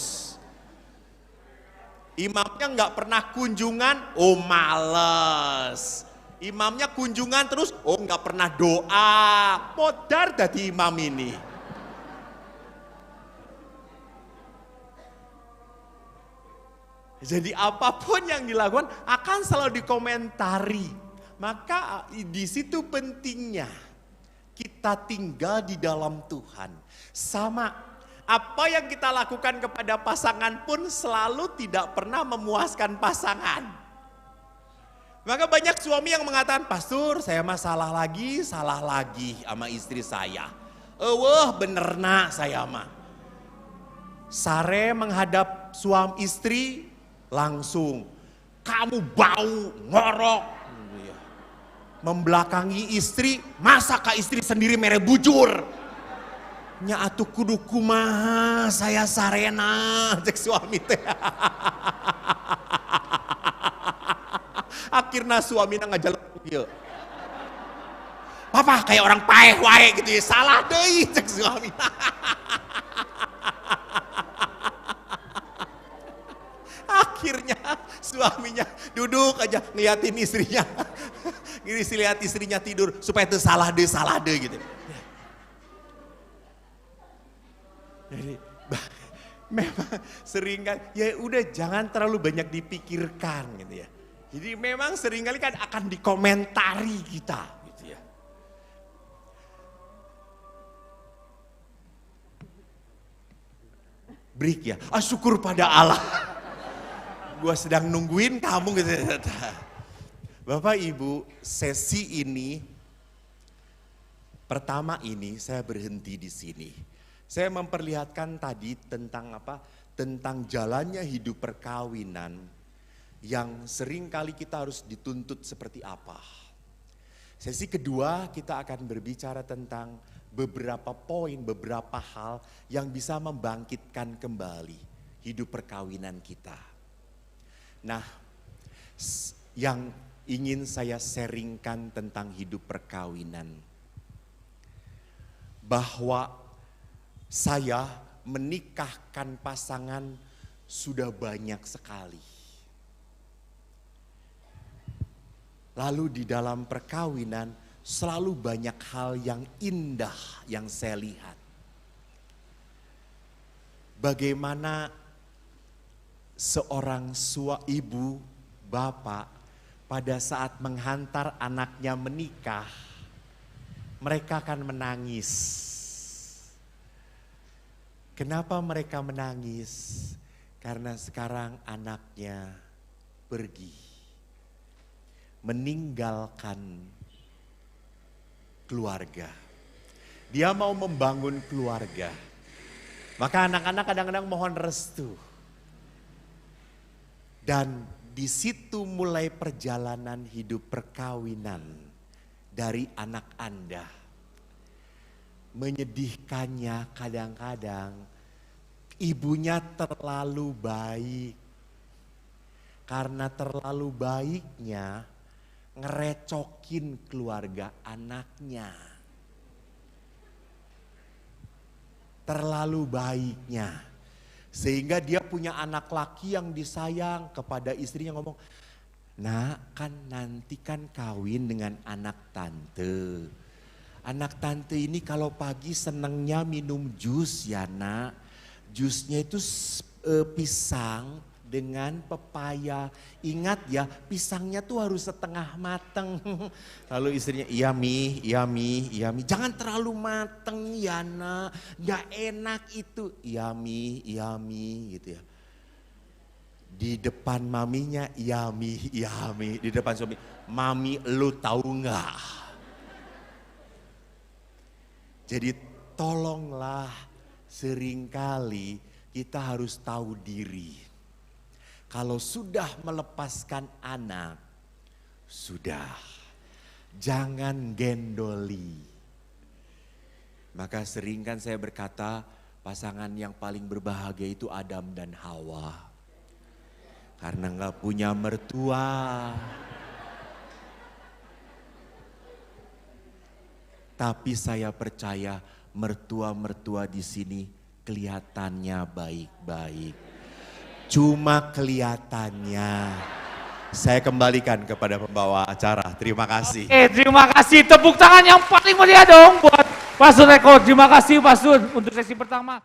Imamnya nggak pernah kunjungan, oh males. Imamnya kunjungan terus, oh nggak pernah doa, modar dari imam ini. Jadi apapun yang dilakukan akan selalu dikomentari. Maka di situ pentingnya kita tinggal di dalam Tuhan. Sama apa yang kita lakukan kepada pasangan pun selalu tidak pernah memuaskan pasangan. Maka banyak suami yang mengatakan, pastor saya mah salah lagi sama istri saya. Wah bener nak saya mah. Sare menghadap suami istri langsung, kamu bau ngorok. membelakangi istri, masa ka istri sendiri mere bujur. Nya atuh kudu kumaha saya sarena cek suami teh. Akhirnya suaminya ngajalan ieu. Papa kayak orang paeh wae gitu ya, salah deui cek suami. Akhirnya suaminya duduk aja ngeliatin istrinya. Lihat istrinya tidur supaya itu salah deh gitu. Jadi memang sering kan ya udah jangan terlalu banyak dipikirkan gitu ya. Jadi memang seringkali kan akan dikomentari kita gitu ya. Break ya, syukur pada Allah. Gua sedang nungguin kamu gitu. Bapak Ibu, sesi ini pertama ini saya berhenti di sini. Saya memperlihatkan tadi tentang apa? Tentang jalannya hidup perkawinan yang sering kali kita harus dituntut seperti apa. Sesi kedua kita akan berbicara tentang beberapa poin, beberapa hal yang bisa membangkitkan kembali hidup perkawinan kita. Nah, yang ingin saya sharingkan tentang hidup perkawinan. Bahwa saya menikahkan pasangan sudah banyak sekali. Lalu di dalam perkawinan selalu banyak hal yang indah yang saya lihat. Bagaimana seorang ibu, bapak pada saat menghantar anaknya menikah, mereka akan menangis. Kenapa mereka menangis? Karena sekarang anaknya pergi, meninggalkan keluarga. Dia mau membangun keluarga. Maka anak-anak kadang-kadang mohon restu. Dan di situ mulai perjalanan hidup perkawinan dari anak Anda. Menyedihkannya kadang-kadang ibunya terlalu baik. Karena terlalu baiknya ngerecokin keluarga anaknya. Terlalu baiknya. Sehingga dia punya anak laki yang disayang, kepada istrinya ngomong, "Nak, kan nanti kan kawin dengan anak tante. Anak tante ini kalau pagi senengnya minum jus ya nak. Jusnya itu pisang dengan pepaya. Ingat ya, pisangnya tuh harus setengah mateng." Lalu istrinya, iya mi. Jangan terlalu mateng ya nak, gak enak itu. Iya mi gitu ya. Di depan maminya, iya mi. Di depan suami, mami lu tahu gak? Jadi tolonglah, seringkali kita harus tahu diri. Kalau sudah melepaskan anak, sudah. Jangan gendoli. Maka sering kan saya berkata, pasangan yang paling berbahagia itu Adam dan Hawa. Karena gak punya mertua. Tapi saya percaya mertua-mertua di sini kelihatannya baik-baik. Cuma kelihatannya. Saya kembalikan kepada pembawa acara. Terima kasih. Oke, terima kasih. Tepuk tangan yang paling meriah dong buat Pak Sun Rekod. Terima kasih Pak Sun untuk sesi pertama.